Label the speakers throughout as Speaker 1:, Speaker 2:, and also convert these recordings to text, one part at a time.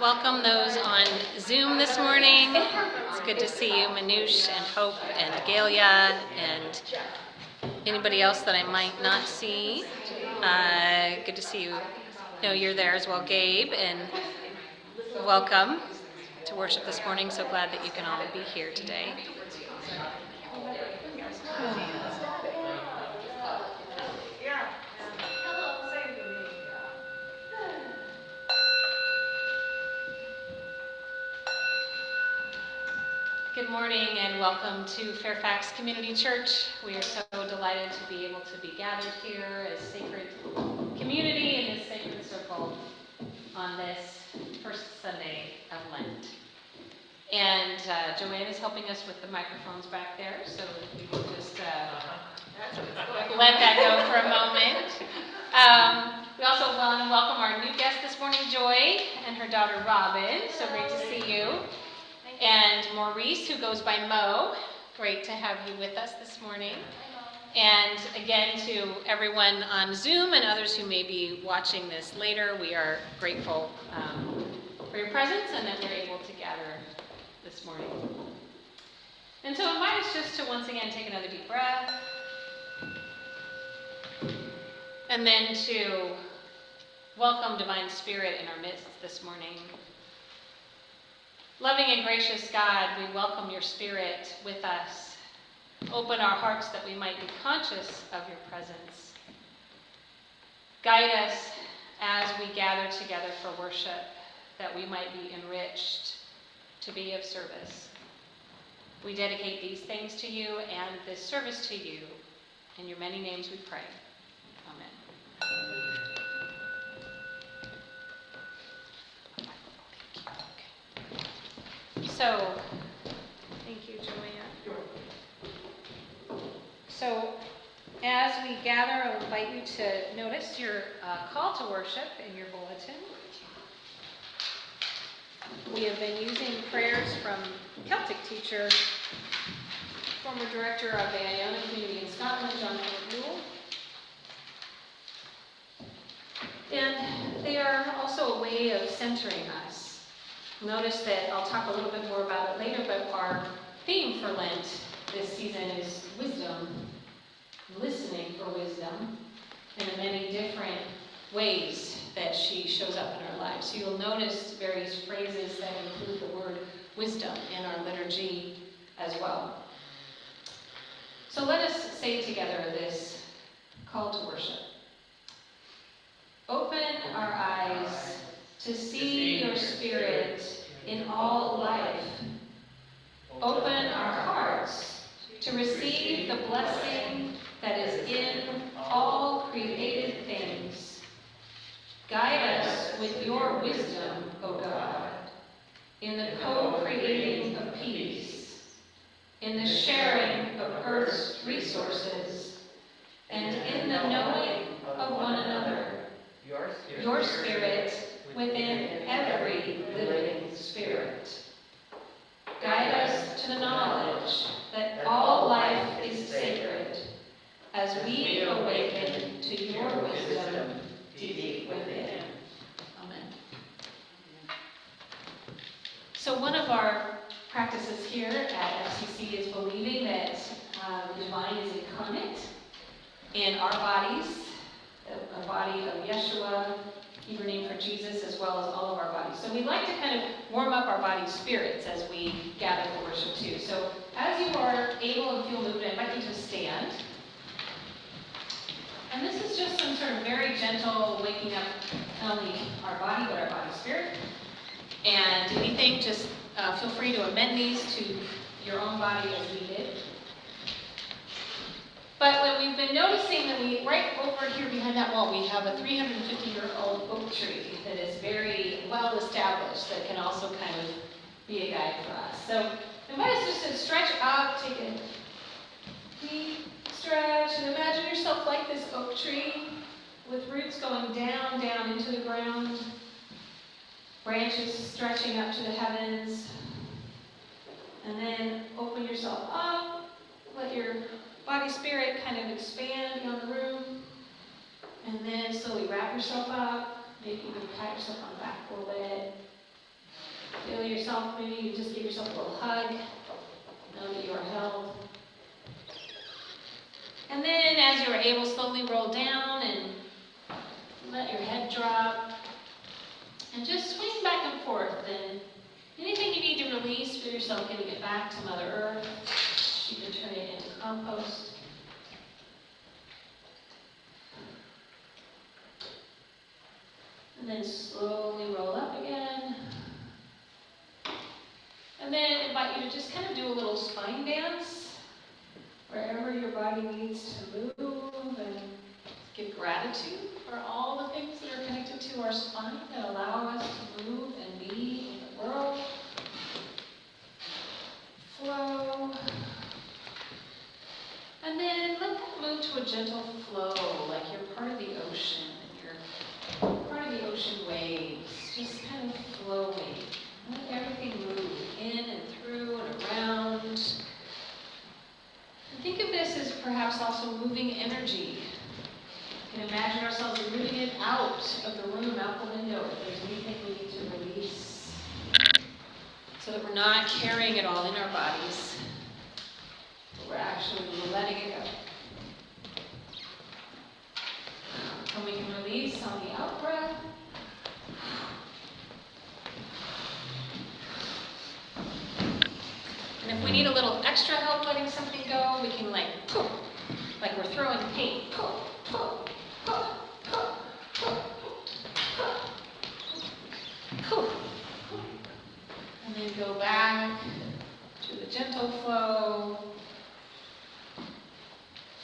Speaker 1: Welcome those on Zoom this morning. It's good to see you, Manoush and Hope and Galia and anybody else that I might not see. Good to see you. No, you're there as well, Gabe, and welcome to worship this morning. So glad that you can all be here today. Good morning and welcome to Fairfax Community Church. We are so delighted to be able to be gathered here as sacred community in this sacred circle on this first Sunday of Lent. And Joanne is helping us with the microphones back there, so if we can just let that go for a moment. We also want to welcome our new guest this morning, Joy, and her daughter Robin. So great to see you. And Maurice, who goes by Mo. Great to have you with us this morning. And again, to everyone on Zoom and others who may be watching this later, we are grateful for your presence and that we're able to gather this morning. And so I invite us just to once again take another deep breath. And then to welcome Divine Spirit in our midst this morning. Loving and gracious God, we welcome your Spirit with us. Open our hearts that we might be conscious of your presence. Guide us as we gather together for worship, that we might be enriched to be of service. We dedicate these things to you and this service to you. In your many names we pray. Amen. So, thank you, Joanne. So, as we gather, I'll invite you to notice your call to worship in your bulletin. We have been using prayers from Celtic teacher, former director of the Iona community in Scotland, John Philip Newell. And they are also a way of centering us. Notice that I'll talk a little bit more about it later, but our theme for Lent this season is wisdom, listening for wisdom, in the many different ways that she shows up in our lives. So you'll notice various phrases that include the word wisdom in our liturgy as well. So let us say together this call to worship. Open our eyes to see your Spirit in all life. Open our hearts to receive the blessing that is in all created things. Guide us with your wisdom, O God, in the co-creating of peace, in the sharing of earth's resources, and in the knowing of one another. Your Spirit within every living spirit. Guide us to the knowledge that all life is sacred as we awaken to your wisdom deep within. Amen. So one of our practices here at FCC is believing that the divine is incarnate in our bodies, a body of Yeshua, Hebrew name for Jesus, as well as all of our bodies. So we like to kind of warm up our body spirits as we gather for worship too. So as you are able and feel moved, I invite you to stand. And this is just some sort of very gentle waking up, not only our body, but our body spirit. And anything, just feel free to amend these to your own body as we did. But what we've been noticing that right over here behind that wall, we have a 350-year-old oak tree that is very well established that can also kind of be a guide for us. So I invite us just to stretch up, take a deep stretch, and imagine yourself like this oak tree with roots going down into the ground, branches stretching up to the heavens, and then open yourself up, let your body spirit kind of expand beyond the room, and then slowly wrap yourself up, maybe even pat yourself on the back a little bit, Feel yourself, maybe you just give yourself a little hug. Know that you are held. And then as you are able, slowly roll down and let your head drop. And just swing back and forth. And anything you need to release, feel yourself giving it back to Mother Earth. You can turn it into compost. And then slowly roll up again. And then invite you to just kind of do a little spine dance wherever your body needs to move, and give gratitude for all the things that are connected to our spine that allow us to move and be in the world. Flow. And then let that move to a gentle flow, like you're part of the ocean and you're part of the ocean waves, just kind of flowing. Let everything move in and through and around. And think of this as perhaps also moving energy. We can imagine ourselves moving it out of the room, out the window, if there's anything we need to release, so that we're not carrying it all in our bodies, but we're actually letting it go. And we can release on the out breath. And if we need a little extra help letting something go, we can like we're throwing paint. And then go back to the gentle flow.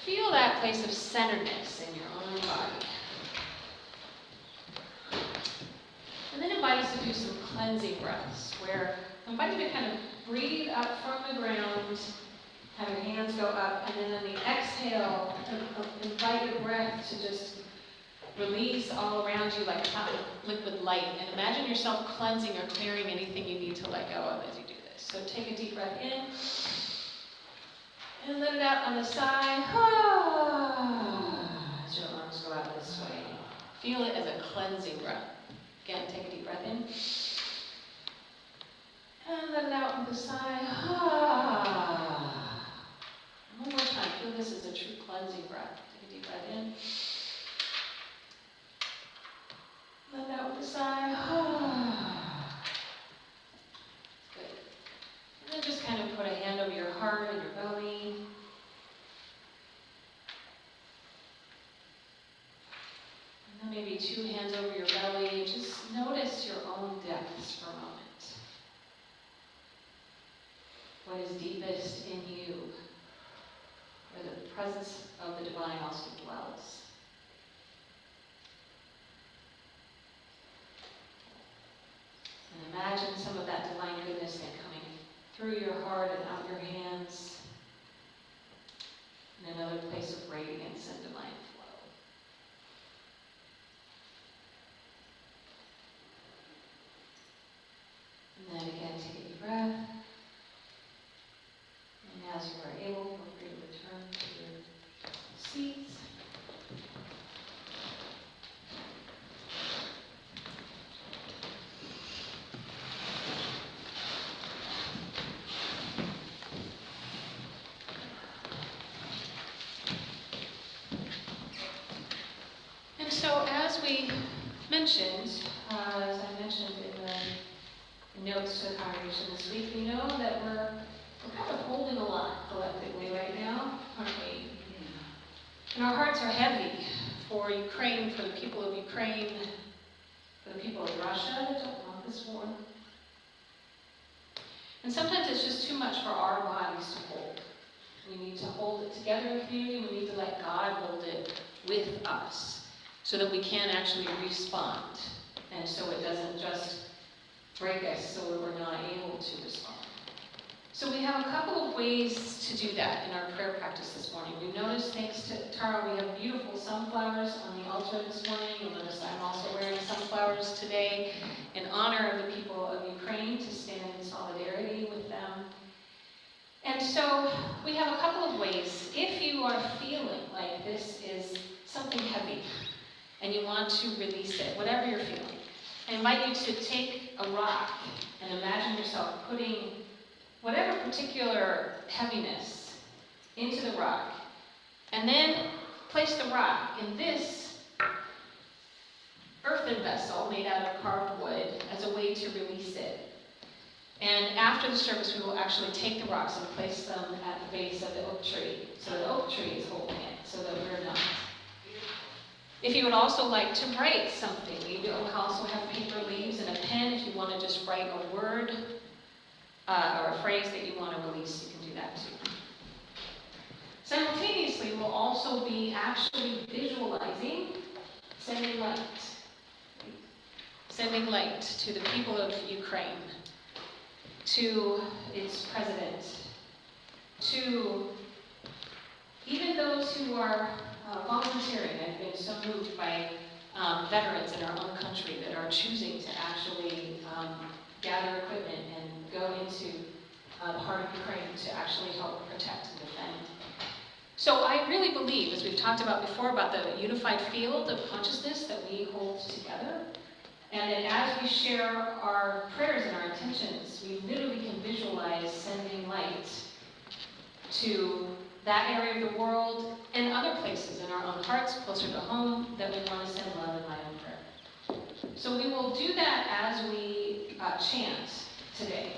Speaker 1: Feel that place of centeredness in your own body. And then invite us to do some cleansing breaths, where I invite you to kind of breathe up from the ground, have your hands go up, and then on the exhale, invite your breath to just release all around you like liquid light. And imagine yourself cleansing or clearing anything you need to let go of as you do this. So take a deep breath in, and let it out on the side. As your arms go out this way. Feel it as a cleansing breath. Again, take a deep breath in. And let it out on the side. One more time. Feel this as a true cleansing breath. Take a deep breath in. Let it out with the side. Good. And then just kind of put a hand over your heart and your belly. And then maybe two hands over your belly. Just notice your own depths for a moment. What is deepest in you, where the presence of the divine also dwells. And imagine some of that divine goodness then coming through your heart and out your hands, in another place of radiance and divine flow. And then again, take a deep breath. And as you are able, feel free to return to your seats. And so as we mentioned, as I mentioned in the notes to the congregation this week, we know that we're kind of holding a lot collectively right now, aren't we? And our hearts are heavy for Ukraine, for the people of Ukraine, for the people of Russia that don't want this war. And sometimes it's just too much for our bodies to hold. We need to hold it together in community. We need to let God hold it with us so that we can actually respond. And so it doesn't just break us so that we're not able to respond. So we have a couple of ways to do that in our prayer practice this morning. We've noticed, thanks to Tara, we have beautiful sunflowers on the altar this morning. You'll notice I'm also wearing sunflowers today in honor of the people of Ukraine, to stand in solidarity with them. And so we have a couple of ways. If you are feeling like this is something heavy and you want to release it, whatever you're feeling, I invite you to take a rock and imagine yourself putting whatever particular heaviness into the rock, and then place the rock in this earthen vessel made out of carved wood as a way to release it. And after the service, we will actually take the rocks and place them at the base of the oak tree. So the oak tree is holding it, so that we're not. If you would also like to write something, we also have paper leaves and a pen. If you want to just write a word or a phrase that you want to release, you can do that too. Simultaneously, we'll also be actually visualizing sending light. Sending light to the people of Ukraine, to its president, to even those who are volunteering. I've been so moved by veterans in our own country that are choosing to actually gather equipment and go into the heart of Ukraine to actually help protect and defend. So I really believe, as we've talked about before, about the unified field of consciousness that we hold together. And that as we share our prayers and our intentions, we literally can visualize sending light to that area of the world and other places in our own hearts, closer to home, that we want to send love and light and prayer. So we will do that as we chant today.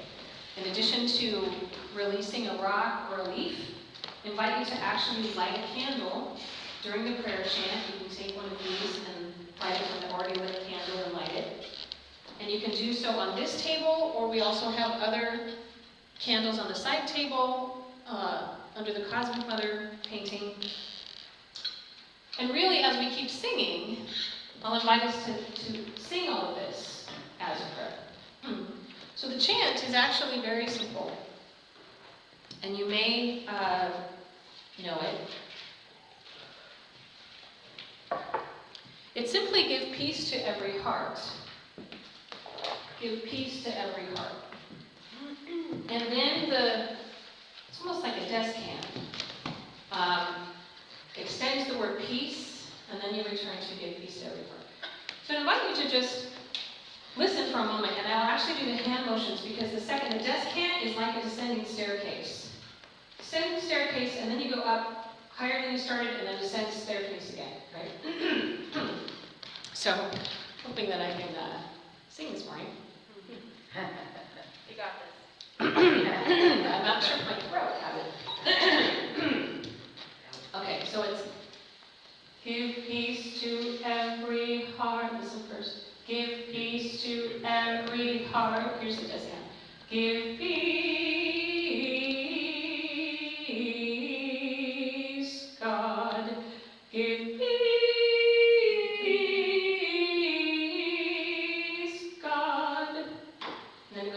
Speaker 1: In addition to releasing a rock or a leaf, invite you to actually light a candle during the prayer chant. You can take one of these and light it from the already lit candle and light it. And you can do so on this table, or we also have other candles on the side table, under the Cosmic Mother painting. And really, as we keep singing, I'll invite us to sing all of this as a prayer. So the chant is actually very simple. And you may know it. It's simply give peace to every heart. Give peace to every heart. And then it's almost like a desk hand. Extends the word peace, and then you return to give peace to every heart. So I invite you to just listen for a moment, and I'll actually do the hand motions because the desk hand is like a descending staircase. Descending staircase, and then you go up higher than you started, and then descend staircase again, right? So, hoping that I can sing this morning.
Speaker 2: You got this.
Speaker 1: I'm not sure if my throat has it. Okay, so it's give peace to every heart. Listen first. Give peace to every heart. Here's the desk hand. Give peace, God. Give peace.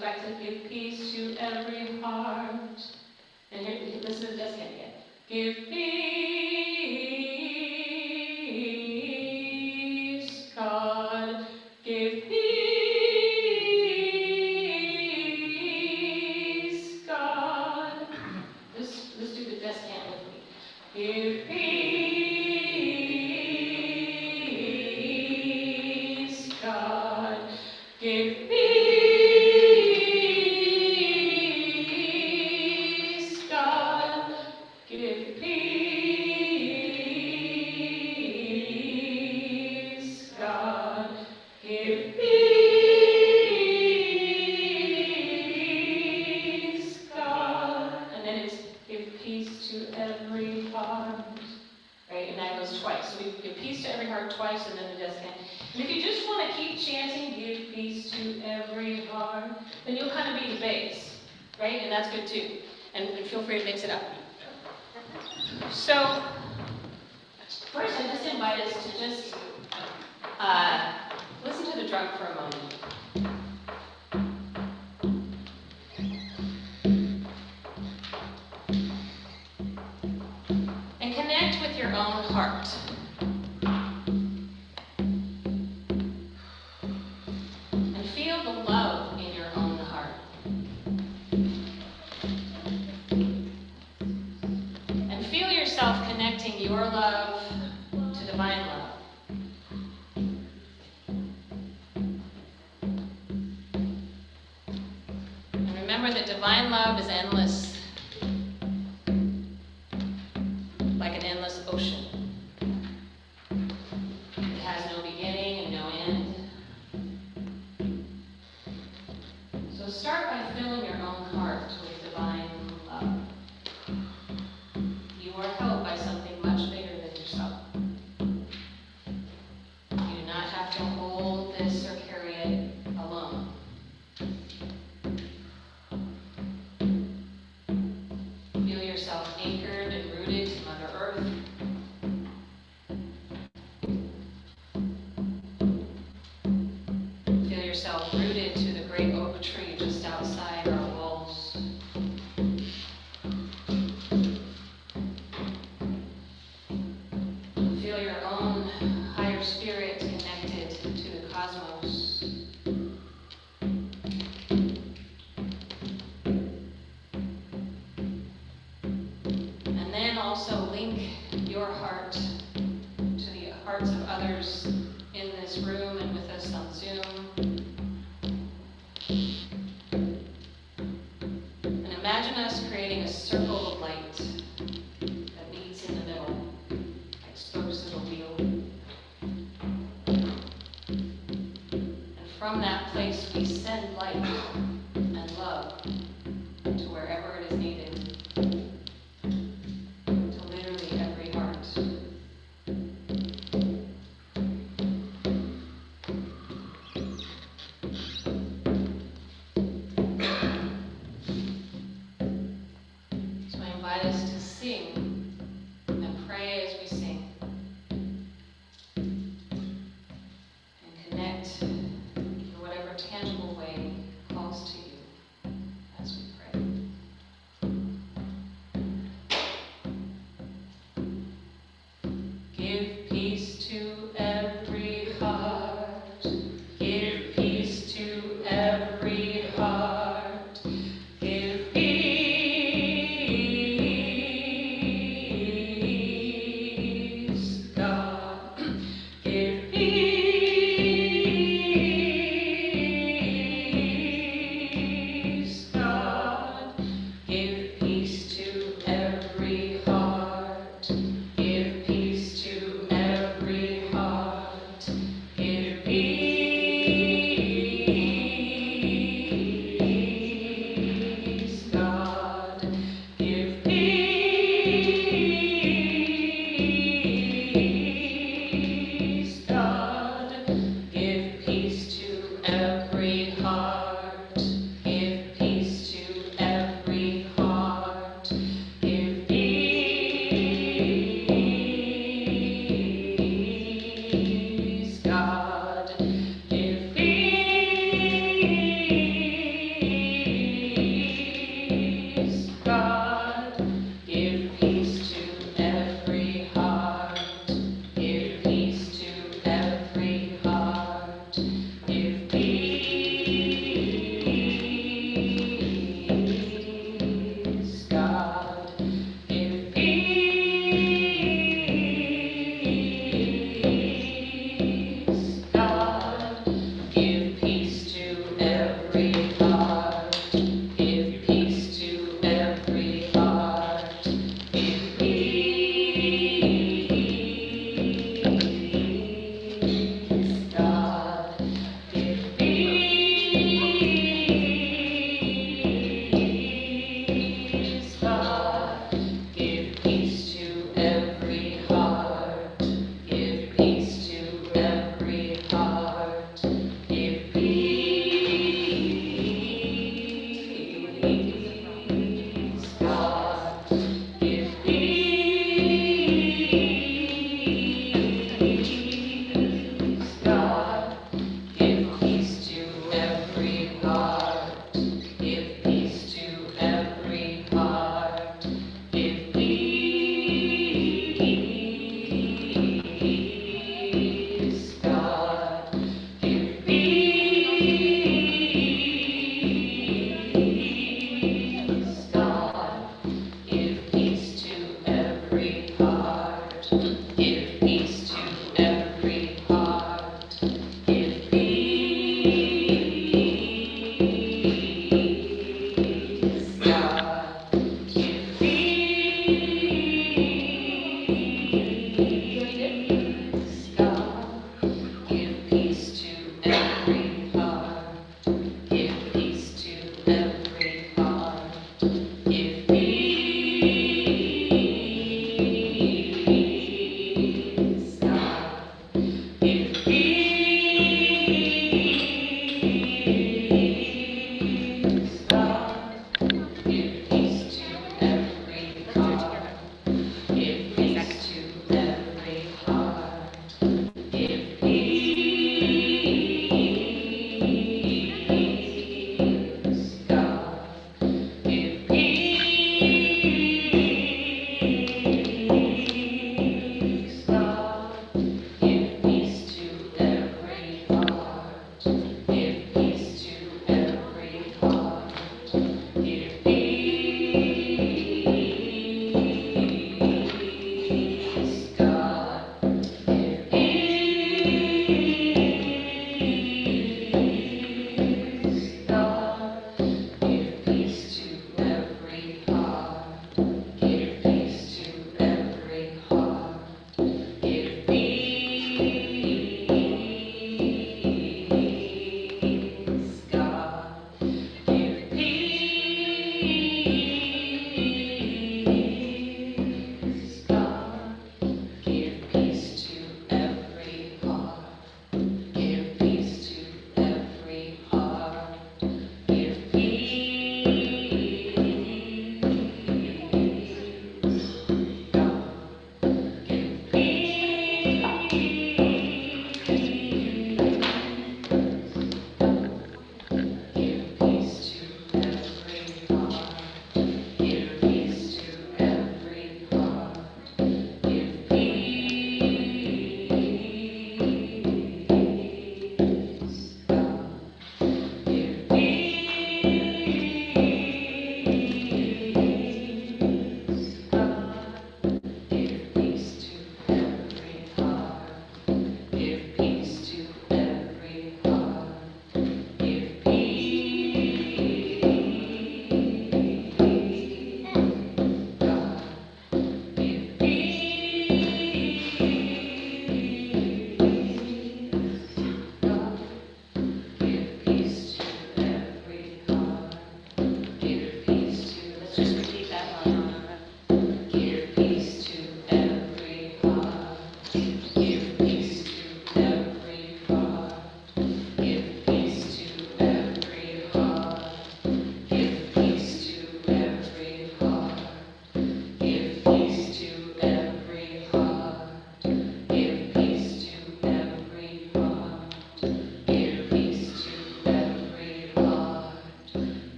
Speaker 1: Back to give peace to every heart. And here, listen to the desk hand again. Give peace, God. Give peace, God. Let's do the desk hand with me. Give peace, God. Give peace. Twice, and then the desk hand. And if you just want to keep chanting, give peace to every heart, then you'll kind of be the bass, right? And that's good too. And feel free to mix it up. So, first I just invite us to just listen to the drum for a moment. And connect with your own heart. Connecting your love to divine love. remember that divine love is endless, like an endless ocean. It has no beginning and no end. So start by filling your own heart with divine love. You are held by something much bigger than yourself. You do not have to hold this or carry it alone. Feel yourself anchored and rooted to Mother Earth. Feel yourself rooted to the great oak tree just outside our walls. Feel your own higher spirit connected to the cosmos. And then also link your heart to the hearts of others in this room and with us on Zoom. And imagine us creating a circle of light that meets in the middle, like spokes of a wheel. And from that place we send light and love to wherever it is needed, to literally every heart. So I invite us to sing and pray as we sing, and connect in whatever tangible way calls to you.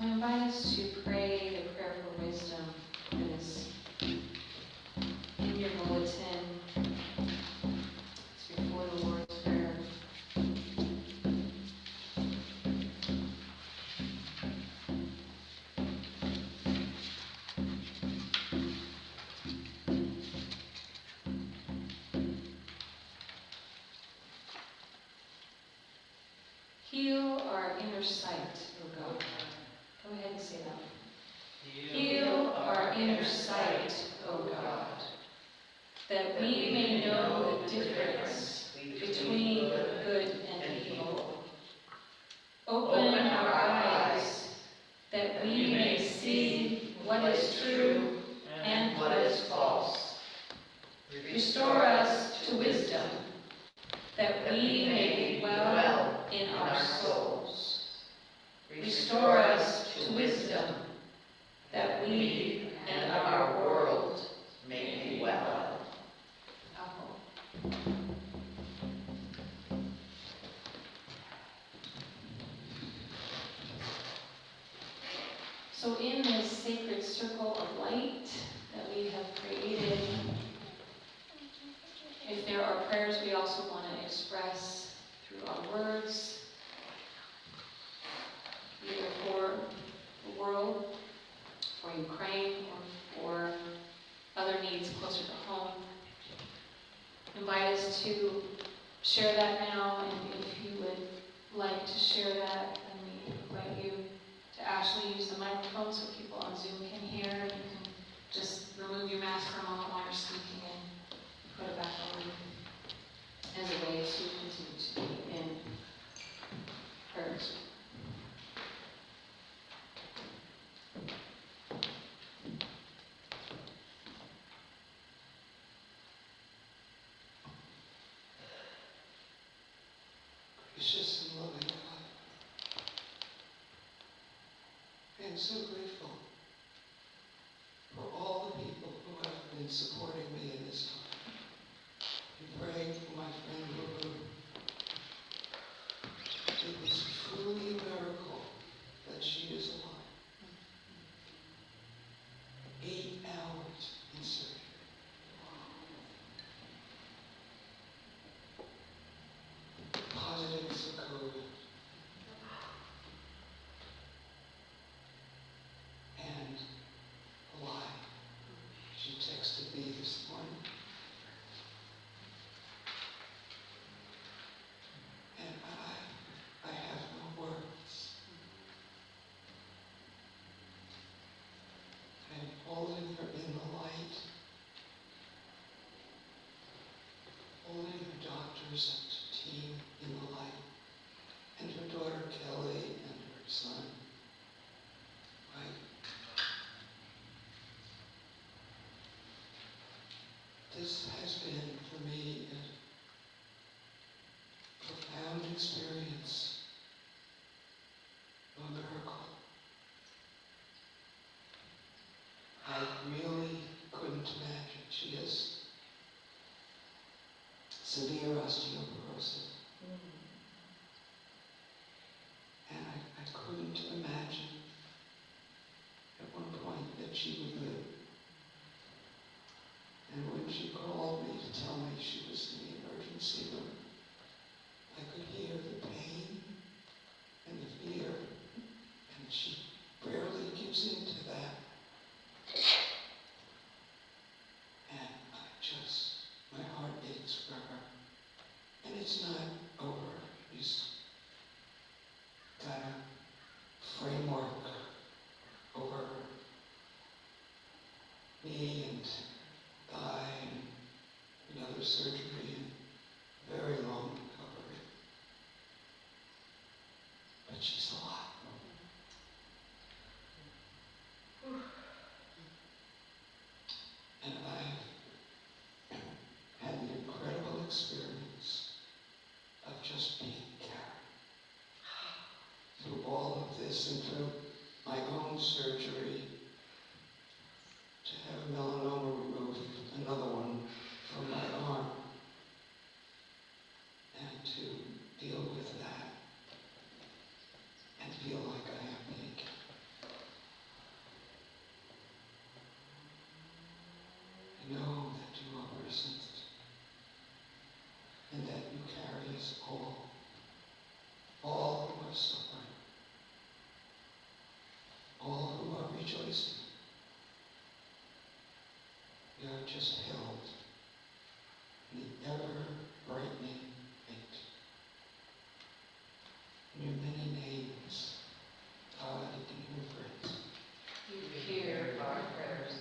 Speaker 1: I invite us to pray the prayer for wisdom that is in your bulletin. It's before the Lord's Prayer. Heal our inner sight, O God. Go ahead and say that. Heal our inner sight, O God, that we may know the difference between good and evil. Open our eyes that we may see what is true and what is false. Restore us to wisdom, that we may be well in our souls. Restore us to wisdom, that we and our world may be well. So in this sacred circle of light that we have created, if there are prayers we also want to express through our words, either for the world, for Ukraine, or for other needs closer to home, invite us to share that now, and if you would like to share that, then we invite you to actually use the microphone so people on Zoom can hear. You can just remove your mask for a moment while you're speaking and put it back on as a way to continue to be in prayers.
Speaker 3: Gracious and loving God, I am so grateful for all the people who have been supporting me in this time. And praying for my friend Lulu. It is truly a miracle that she is alive. 8 hours in surgery. Positive for COVID. And alive. She texted me this morning. And I have no words. I am holding her in the light. Holding her doctors and team in the light. And her daughter Kelly and her son. Right? This has been for me a profound experience of a miracle. I really couldn't imagine. She has severe osteoporosis. And I couldn't imagine at one point that she would live. And when she called me to tell me she was in the emergency room, I could hear the pain and the fear, and she barely gives in to that. And my heart aches for her. And it's not over. She's got a framework over her knee and thigh and another surgery and very long recovery. But she's alive. And I've had the incredible experience of just being carried through all of this and through my own surgery to have melanoma removed, another one from my arm, and to deal with that and feel like I am being carried. carry us all who are suffering, all who are rejoicing. We are just held in the ever-brightening light. In your many names, God, I can hear praise.
Speaker 4: You hear our prayers.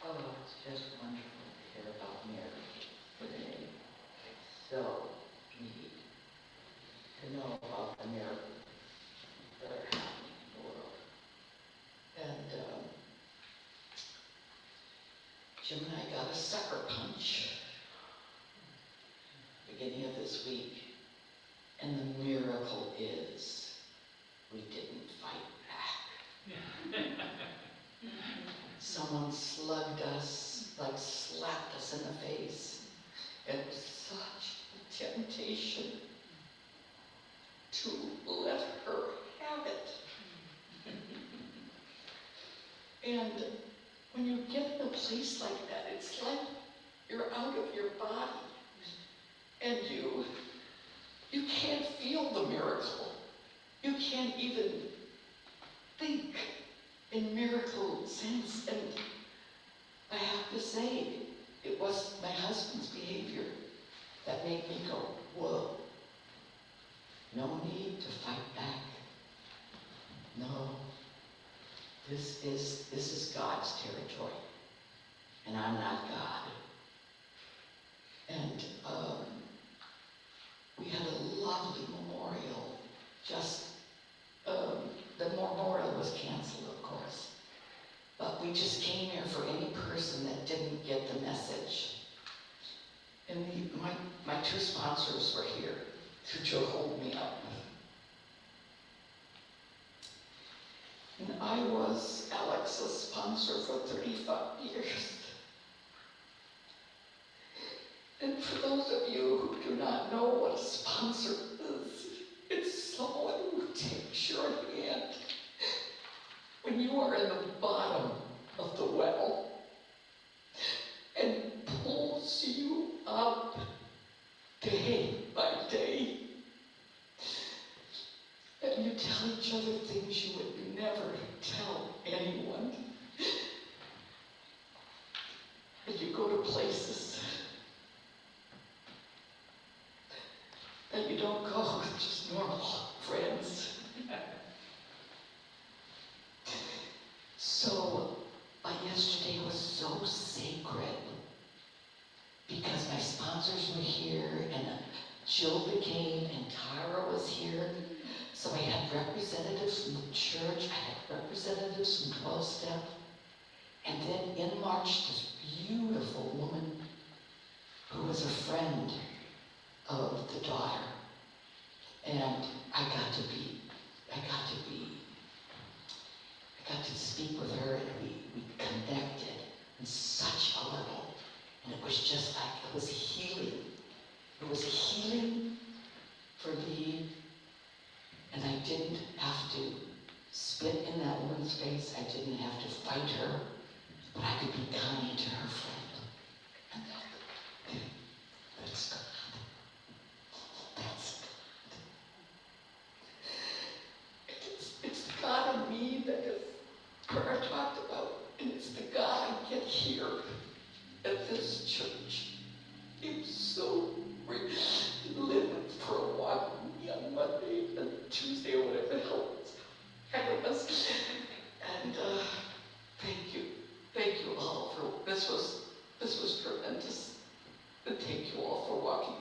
Speaker 4: Oh, it's just wonderful to hear about Mary today. So neat to know about the miracles that are happening in the world. And Jim and I got a sucker punch beginning of this week. And the miracle is we didn't fight back. Someone slugged us, like slapped us in the face. It was such a temptation to let her have it. And when you get in a place like that, it's like you're out of your body. And you can't feel the miracle. You can't even think in miracle sense. And I have to say, it was my husband's behavior that made me go, whoa. No need to fight back. No. This is God's territory. And I'm not God. And we had a lovely memorial. The memorial was canceled, of course. But we just came here for any person that didn't get the message. And my two sponsors were here to hold me up. And I was Alex's sponsor for 35 years. And for those of you who do not know what a sponsor is, it's someone who takes your hand when you are in the bottom of the well and pulls you up day by day. And you tell each other things you would never tell anyone. And you go to places that you don't go with just normal friends. So, yesterday was so sacred because my sponsors were here and Jill came and Tara was here. So I had representatives from the church, I had representatives from 12-step, and then in marched this beautiful woman who was a friend of the daughter. And I got to speak with her, and we connected in such a level. And it was just like, it was healing. It was a healing for me. And I didn't have to spit in that woman's face. I didn't have to fight her. But I could be kind to her friend. And that's God. That's God. It's the God in me that is Kurt talked about. And it's the God I get here at this church. He was so living for a walk with me on Monday and Tuesday or whatever the hell it was. And thank you all for this was tremendous. And thank you all for walking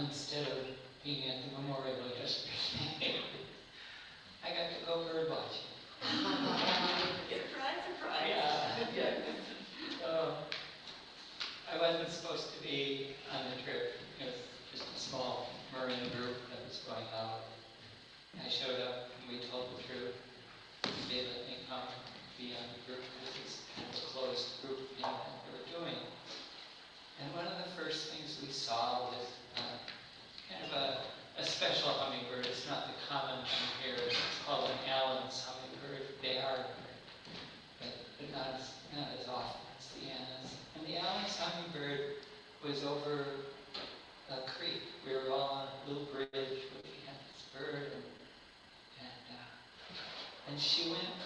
Speaker 5: instead of being at the memorial yesterday, I got to go bird watching.
Speaker 2: Surprise, surprise.
Speaker 5: Yeah. I wasn't supposed to be on the trip. It was just a small Marine group that was going out. I showed up and we told the troop. They let me come be on the group because it's kind of a closed group thing that we were doing. And one of the first things we saw was kind of a special hummingbird. It's not the common one here. It's called an Allen's hummingbird. They are, but not as often as the Anna's. And the Allen's hummingbird was over a creek. We were all on a little bridge looking at this bird, and she went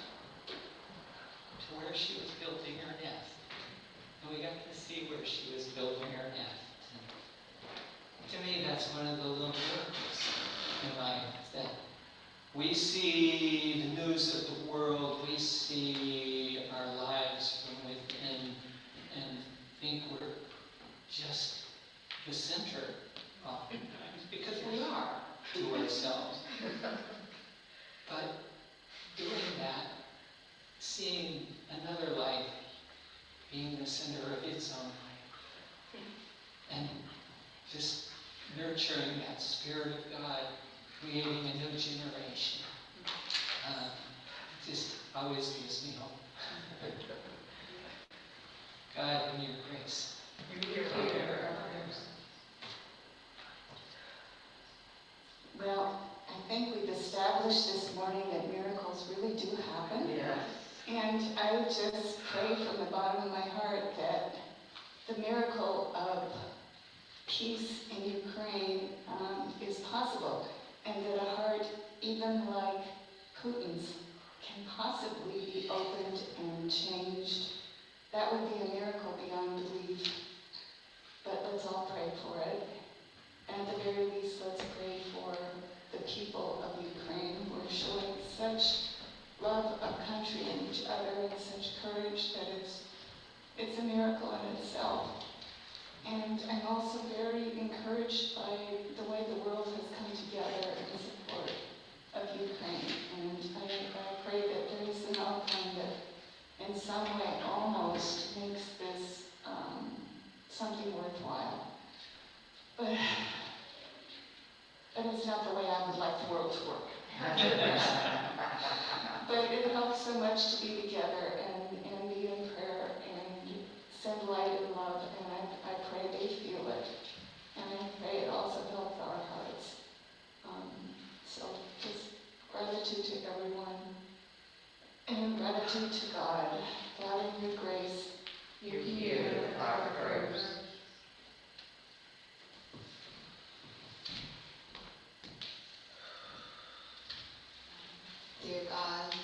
Speaker 5: to where she was building her nest. And we got to see where she was building her nest. And to me, that's one of the little miracles in life, that we see the news of the world, we see our lives from within, and think we're just the center oftentimes, because we are to ourselves. But doing that, seeing another life being the center of its own life, and just nurturing that Spirit of God, creating a new generation, just always gives me hope. God, in your grace,
Speaker 2: You hear our prayers.
Speaker 6: Well, I think we've established this morning that miracles really do happen.
Speaker 4: Yes.
Speaker 6: And I would just pray from the bottom of my heart that the miracle of peace in Ukraine is possible, and that a heart even like Putin's can possibly be opened and changed. That would be a miracle beyond belief. But let's all pray for it. And at the very least, let's pray for the people of Ukraine who are showing such love of country and each other and such courage that it's a miracle in itself. And I'm also very encouraged by the way the world has come together in support of Ukraine. And I pray that there is an outcome that in some way almost makes this something worthwhile. But it's not the way I would like the world to work. But it helps so much to be together and be in prayer and send light and love, and I pray they feel it. And I pray it also helps our hearts. So just gratitude to everyone, and gratitude to God. God, in your grace,
Speaker 2: You hear our prayers.
Speaker 7: Dear God,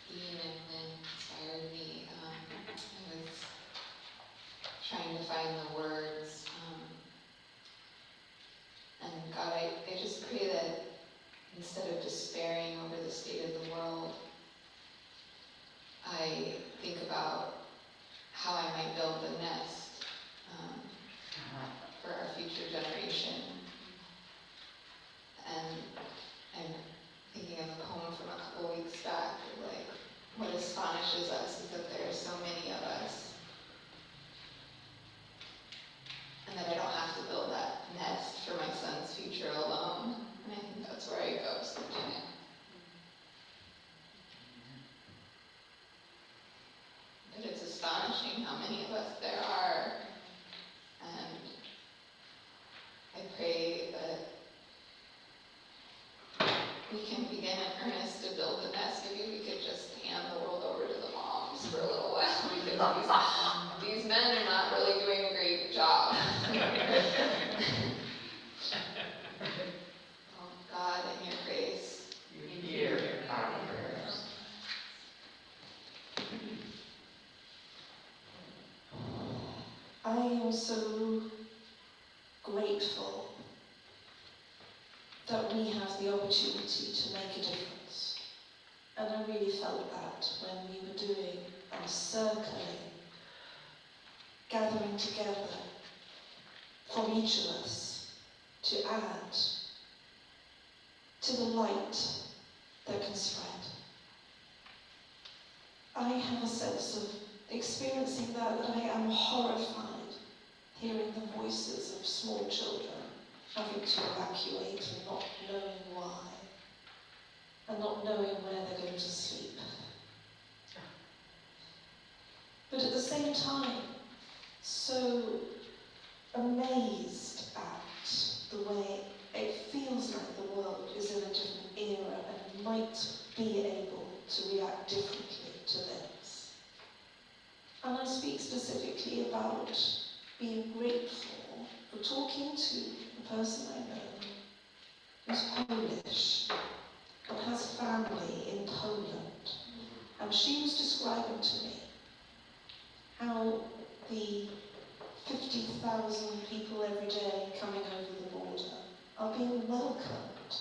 Speaker 7: Dean and Lynn inspired me. I was trying to find the words. And God, I just pray that instead of despairing over the state of the world, I think about how I might build a nest for our future generation. And I'm thinking of a poem from a couple weeks back, like, what astonishes us is that there are so many of us, and that I don't have to build that nest for my son's future alone. And I think that's where I go someday. But it's astonishing how many of us there are, and I pray that we can begin in earnest to build the nest. Maybe we could just hand the world over to the moms for a little while, because these men are not really doing a great job. Oh, God, in your grace,
Speaker 4: You hear our prayers.
Speaker 8: I am so grateful that we have the opportunity to make a difference. And I really felt that when we were doing our circling, gathering together for each of us to add to the light that can spread. I have a sense of experiencing that I am horrified hearing the voices of small children having to evacuate and not knowing why, and not knowing where they're going to sleep. But at the same time, so amazed at the way it feels like the world is in a different era and might be able to react differently to this. And I speak specifically about being grateful for talking to a person I know who's Polish and has family in Poland. And she was describing to me how the 50,000 people every day coming over the border are being welcomed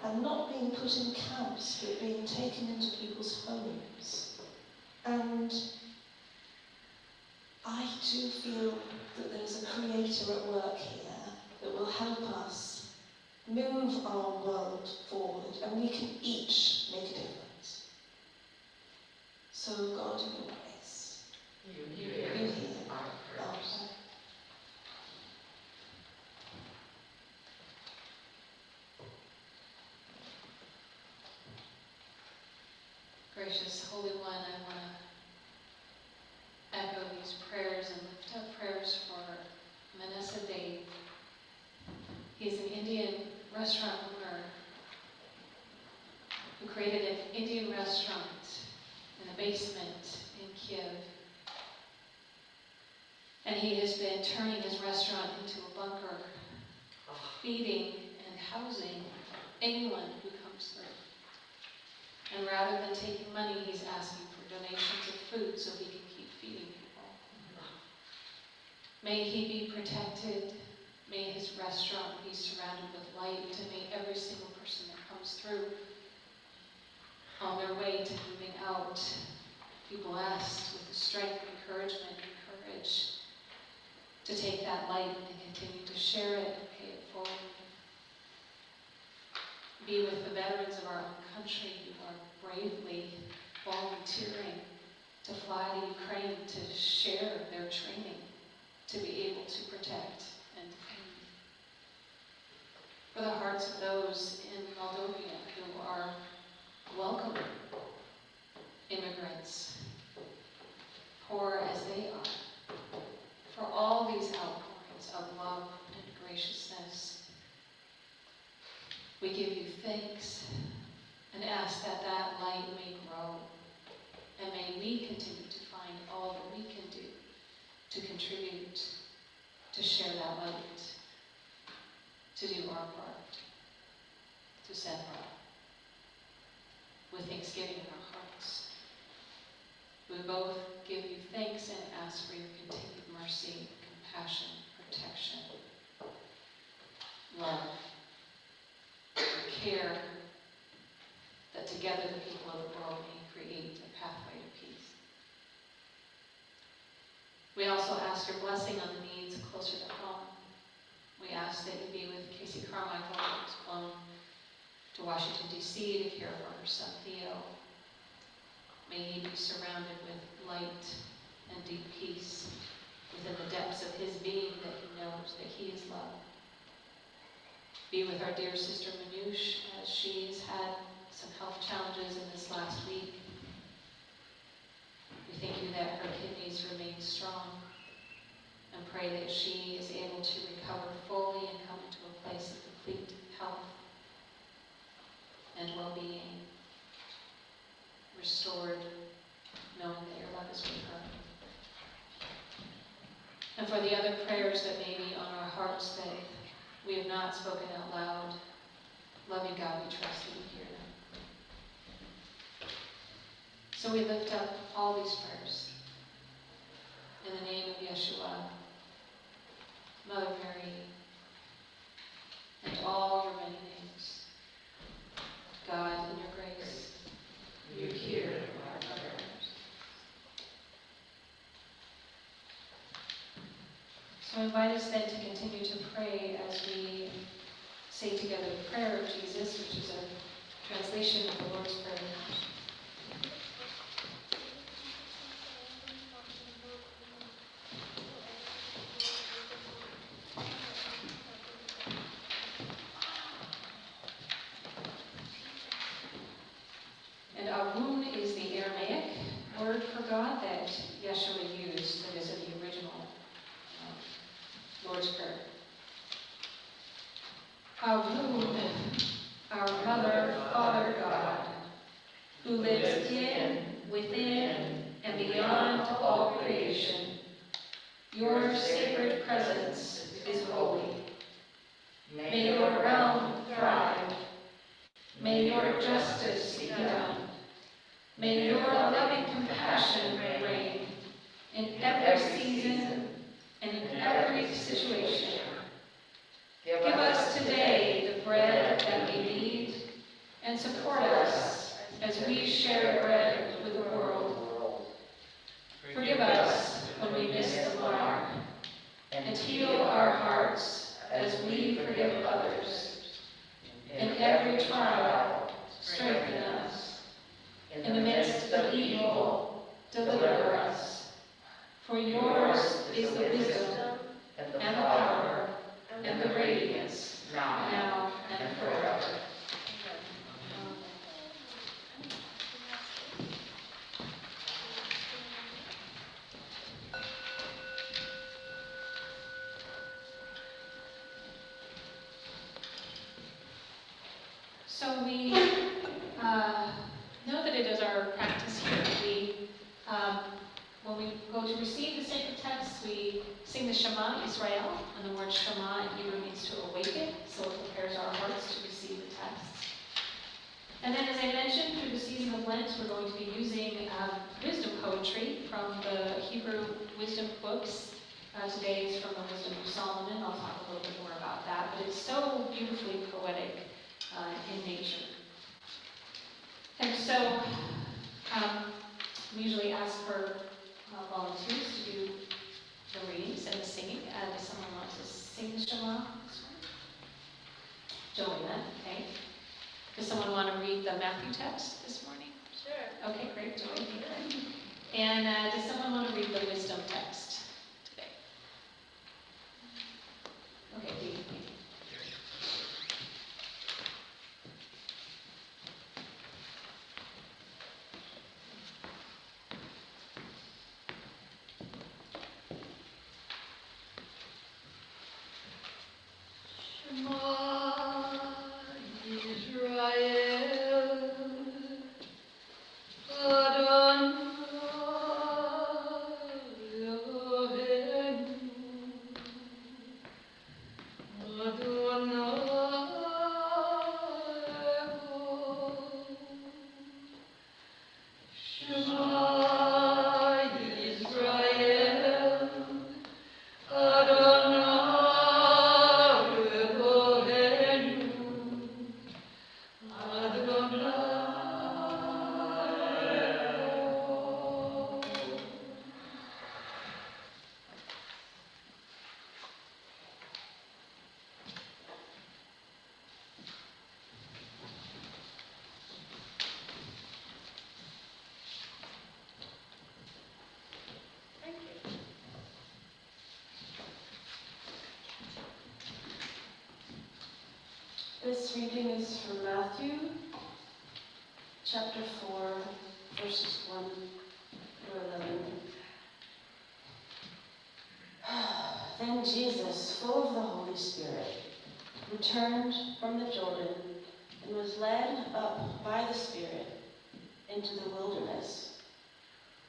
Speaker 8: and not being put in camps, but being taken into people's homes. And I do feel that there's a creator at work here that will help us move our world forward, and we can each make a difference. So God, in your grace,
Speaker 2: You
Speaker 8: you
Speaker 2: hear
Speaker 8: hear
Speaker 2: our
Speaker 8: our
Speaker 2: prayers.
Speaker 8: prayer.
Speaker 1: Gracious Holy One, I want to echo these prayers and lift up prayers for Manessa Dave. He's an Indian restaurant owner who created an Indian restaurant in a basement in Kiev. And he has been turning his restaurant into a bunker, feeding and housing anyone who comes through. And rather than taking money, he's asking for donations of food so he can keep feeding people. May he be protected. May his restaurant be surrounded with light. And may every single person that comes through on their way to moving out be blessed with the strength, encouragement, and courage to take that light and continue to share it and pay it forward. Be with the veterans of our own country who are bravely volunteering to fly to Ukraine to share their training to be able to protect and defend. For the hearts of those in Moldova who are welcoming immigrants, poor as they are, for all these outpourings of love and graciousness. We give you thanks and ask that that light may grow, and may we continue to find all that we can do to contribute, to share that light, to do our part, to send love, with thanksgiving in our hearts. We both give you thanks and ask for your continued mercy, compassion, protection, love, care, that together the people of the world may create a pathway to peace. We also ask your blessing on the needs closer to home. We ask that you be with Casey Carmichael, who was flown to Washington, D.C. to care for her son Theo. May he be surrounded with light and deep peace within the depths of his being, that he knows that he is loved. Be with our dear sister Manoush as she's had some health challenges in this last week. We thank you that her kidneys remain strong, and pray that she is able to recover fully and come into a place of complete health and well-being, restored, knowing that your love is with her. And for the other prayers that may be on our hearts that we have not spoken out loud, loving God, we trust that you hear them. So we lift up all these prayers in the name of Yeshua, Mother Mary, and all your many names. God, in your grace,
Speaker 2: You hear our prayers.
Speaker 1: So I invite us then to continue to pray as we
Speaker 8: together the prayer of Jesus, which is a translation of the Lord's Prayer. And Arun is the Aramaic word for God that Yeshua used, that is in the original Lord's Prayer. Arun, our Mother, Father God, who lives in, within, and beyond all creation, your sacred presence is holy. May your realm thrive. May your justice be done. May your loving compassion reign in every season and in every situation. Give us today the bread that we need, and support us as we share bread with the world. Forgive us when we miss the mark, and heal our hearts as we forgive others. In every trial, strengthen us. In the midst of evil, deliver us. For yours is the wisdom and the power and the radiance, now and forever. So we know that it is our practice here. When we go to receive the sacred text, we sing the Shema Israel, and the word Shema in Hebrew means to awaken, so it prepares our hearts to receive the text. And then, as I mentioned, through the season of Lent, we're going to be using wisdom poetry from the Hebrew wisdom books. Today is from the Wisdom of Solomon. I'll talk a little bit more about that, but it's so beautifully poetic in nature. And so we usually ask for volunteers to do the readings and the singing. Does someone want to sing the Shema this morning? Joanna, okay. Does someone want to read the Matthew text this morning?
Speaker 2: Sure.
Speaker 8: Okay, great, Joy. And does someone want to read the wisdom text today? Okay, Dee. This reading is from Matthew, chapter 4, verses 1 through 11. Then Jesus, full of the Holy Spirit, returned from the Jordan and was led up by the Spirit into the wilderness,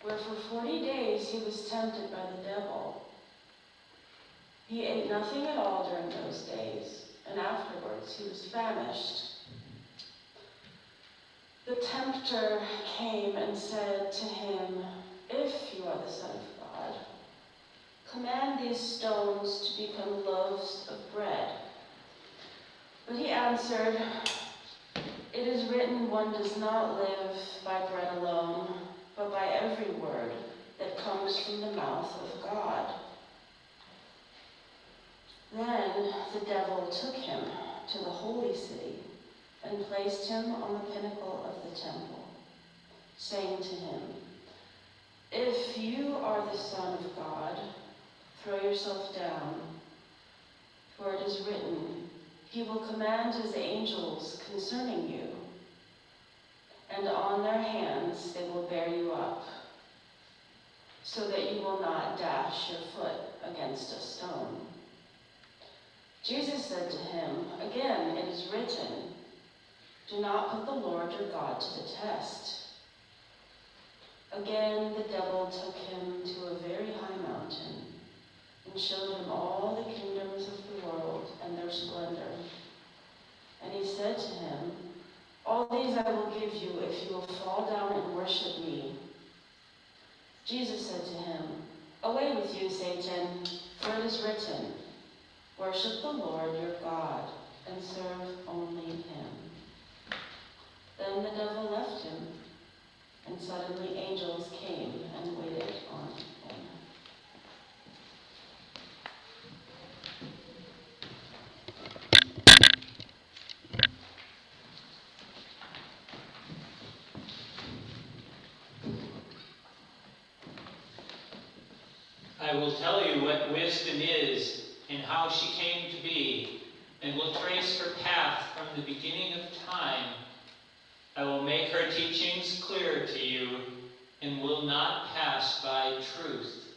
Speaker 8: where for 40 days he was tempted by the devil. He ate nothing at all during those days, and afterwards he was famished. The tempter came and said to him, "If you are the Son of God, command these stones to become loaves of bread." But he answered, "It is written, one does not live by bread alone, but by every word that comes from the mouth of God." Then the devil took him to the holy city and placed him on the pinnacle of the temple, saying to him, "If you are the Son of God, throw yourself down, for it is written, He will command His angels concerning you, and on their hands they will bear you up, so that you will not dash your foot against a stone." Jesus said to him, "Again, it is written, do not put the Lord your God to the test." Again, the devil took him to a very high mountain and showed him all the kingdoms of the world and their splendor. And he said to him, "All these I will give you if you will fall down and worship me." Jesus said to him, "Away with you, Satan, for it is written, worship the Lord your God and serve only him." Then the devil left him, and suddenly angels came and waited on him.
Speaker 9: I will tell you what wisdom is and how she came to be, and will trace her path from the beginning of time. I will make her teachings clear to you, and will not pass by truth.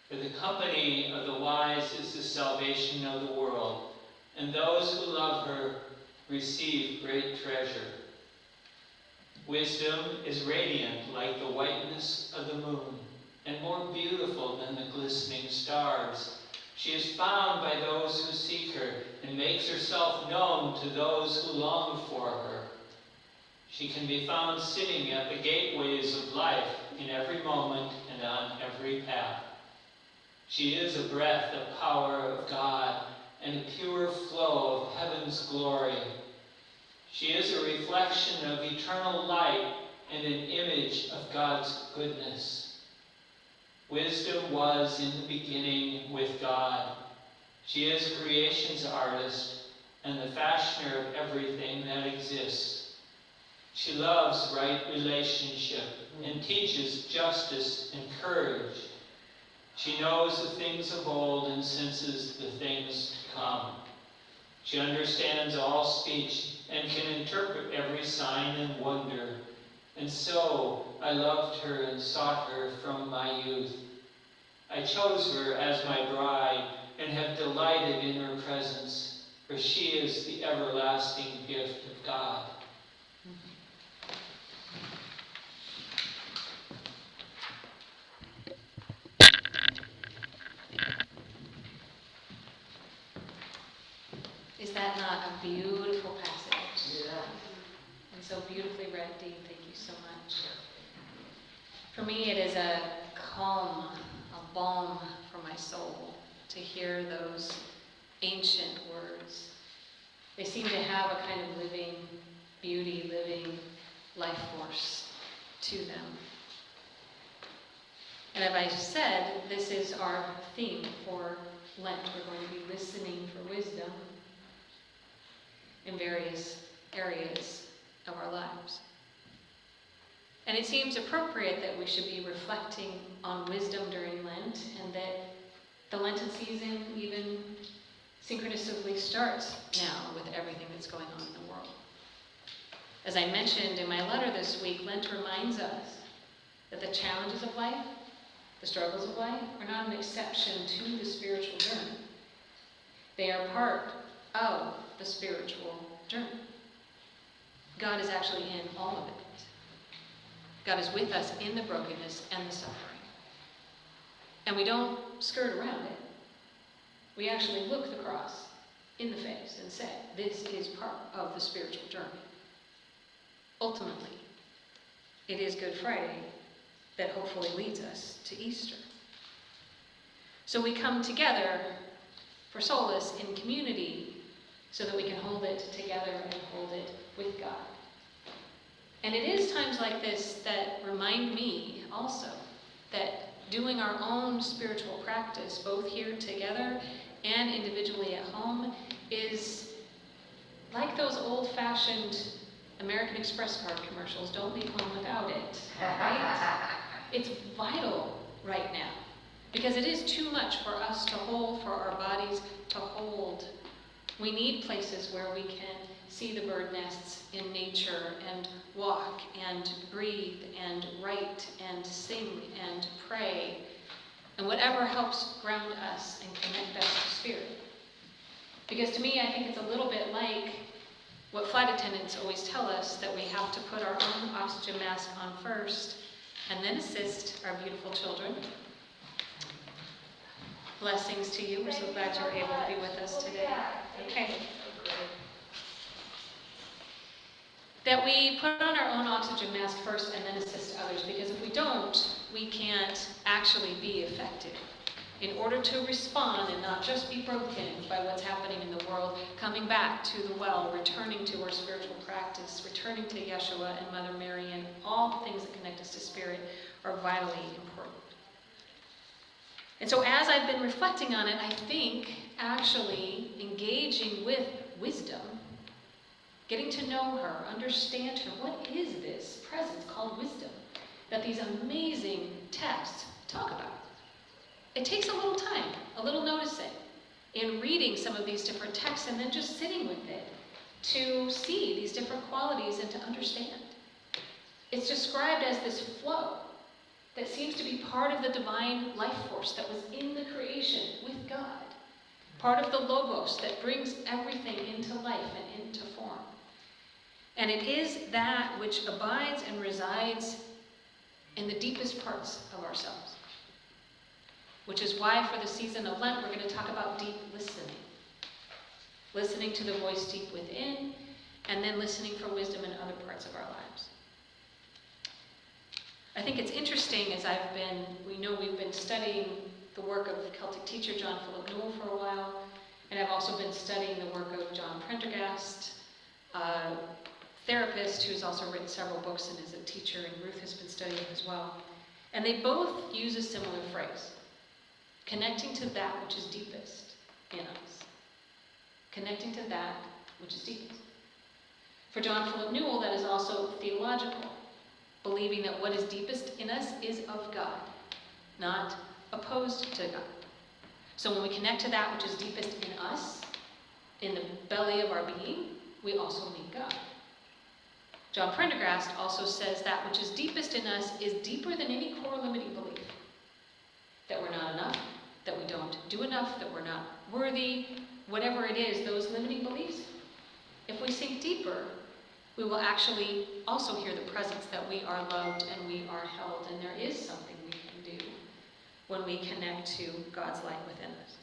Speaker 9: For the company of the wise is the salvation of the world, and those who love her receive great treasure. Wisdom is radiant like the whiteness of the moon, and more beautiful than the glistening stars. She is found by those who seek her, and makes herself known to those who long for her. She can be found sitting at the gateways of life in every moment and on every path. She is a breath of power of God and a pure flow of heaven's glory. She is a reflection of eternal light and an image of God's goodness. Wisdom was in the beginning with God. She is creation's artist and the fashioner of everything that exists. She loves right relationship and teaches justice and courage. She knows the things of old and senses the things to come. She understands all speech and can interpret every sign and wonder. And so I loved her and sought her from my youth. I chose her as my bride and have delighted in her presence, for she is the everlasting gift of God.
Speaker 1: Is that not a beautiful passage?
Speaker 4: Yeah.
Speaker 1: And so beautifully read, Dean. Thank you so much. For me, it is a calm, a balm for my soul to hear those ancient words. They seem to have a kind of living beauty, living life force to them. And as I said, this is our theme for Lent. We're going to be listening for wisdom in various areas of our lives. And it seems appropriate that we should be reflecting on wisdom during Lent, and that the Lenten season even synchronistically starts now with everything that's going on in the world. As I mentioned in my letter this week, Lent reminds us that the challenges of life, the struggles of life, are not an exception to the spiritual journey. They are part of the spiritual journey. God is actually in all of it. God is with us in the brokenness and the suffering. And we don't skirt around it. We actually look the cross in the face and say, this is part of the spiritual journey. Ultimately, it is Good Friday that hopefully leads us to Easter. So we come together for solace in community so that we can hold it together and hold it with God. And it is times like this that remind me also that doing our own spiritual practice, both here together and individually at home, is old-fashioned American Express card commercials. Don't leave home without it, right? It's vital right now because it is too much for us to hold, for our bodies to hold. We need places where we can see the bird nests in nature and walk and breathe and write and sing and pray and whatever helps ground us and connect us to spirit. Because to me, I think it's a little bit like what flight attendants always tell us, that we have to put our own oxygen mask on first and then assist our beautiful children. Blessings to you. We're so glad you're able to be with us today. Okay. That we put on our own oxygen mask first and then assist others, because if we don't, we can't actually be effective. In order to respond and not just be broken by what's happening in the world, coming back to the well, returning to our spiritual practice, returning to Yeshua and Mother Mary, and all the things that connect us to spirit are vitally important. And so as I've been reflecting on it, I think actually engaging with wisdom, getting to know her, understand her, what is this presence called wisdom that these amazing texts talk about? It takes a little time, a little noticing in reading some of these different texts and then just sitting with it to see these different qualities and to understand. It's described as this flow that seems to be part of the divine life force that was in the creation with God, part of the Logos that brings everything into life and into form. And it is that which abides and resides in the deepest parts of ourselves. Which is why for the season of Lent, we're going to talk about deep listening. Listening to the voice deep within, and then listening for wisdom in other parts of our lives. I think it's interesting as we've been studying the work of Celtic teacher John Philip Newell for a while, and I've also been studying the work of John Prendergast, a therapist who's also written several books and is a teacher, and Ruth has been studying as well. And they both use a similar phrase. Connecting to that which is deepest in us. Connecting to that which is deepest. For John Philip Newell, that is also theological, believing that what is deepest in us is of God, not opposed to God. So when we connect to that which is deepest in us, in the belly of our being, we also meet God. John Prendergast also says that which is deepest in us is deeper than any core limiting belief. That we're not enough, that we don't do enough, that we're not worthy, whatever it is, those limiting beliefs. If we sink deeper, we will actually also hear the presence that we are loved and we are held, and there is something we can do when we connect to God's light within us.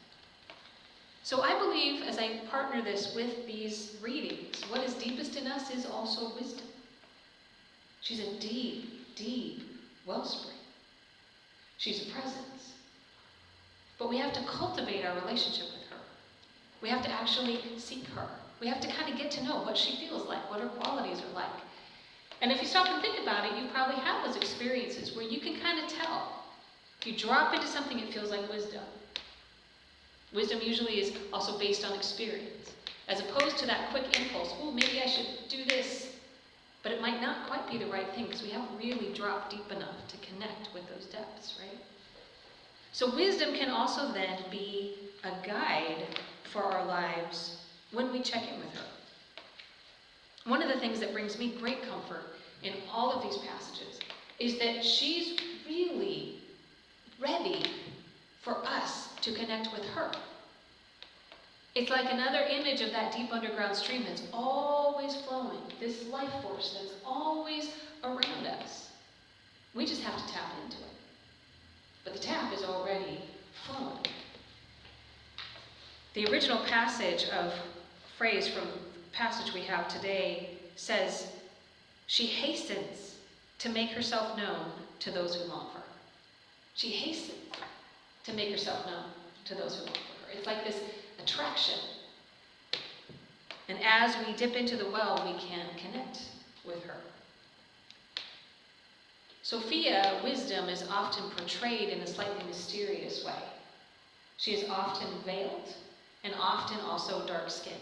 Speaker 1: So I believe, as I partner this with these readings, what is deepest in us is also wisdom. She's a deep, deep wellspring. She's a presence. But we have to cultivate our relationship with her. We have to actually seek her. We have to kind of get to know what she feels like, what her qualities are like. And if you stop and think about it, you probably have those experiences where you can kind of tell. If you drop into something, it feels like wisdom. Wisdom usually is also based on experience, as opposed to that quick impulse, oh, maybe I should do this. But it might not quite be the right thing because we haven't really dropped deep enough to connect with those depths, right? So wisdom can also then be a guide for our lives when we check in with her. One of the things that brings me great comfort in all of these passages is that she's really ready for us to connect with her. It's like another image of that deep underground stream that's always flowing, this life force that's always around us. We just have to tap into it. But the tap is already flowing. The original passage of phrase from the passage we have today says, she hastens to make herself known to those who long for her. She hastens to make herself known to those who long for her. It's like this attraction. And as we dip into the well, we can connect with her. Sophia, wisdom, is often portrayed in a slightly mysterious way. She is often veiled and often also dark-skinned.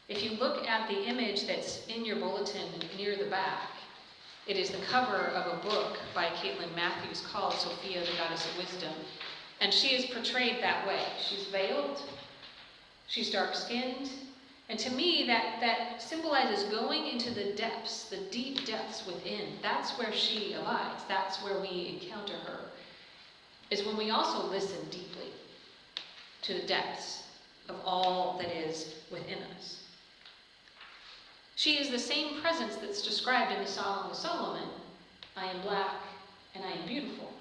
Speaker 1: If you look at the image that's in your bulletin near the back, it is the cover of a book by Caitlin Matthews called Sophia, the Goddess of Wisdom. And she is portrayed that way. She's veiled, she's dark-skinned, and to me that symbolizes going into the depths, the deep depths within. That's where she abides, that's where we encounter her, is when we also listen deeply to the depths of all that is within us. She is the same presence that's described in the Song of Solomon, I am black and I am beautiful.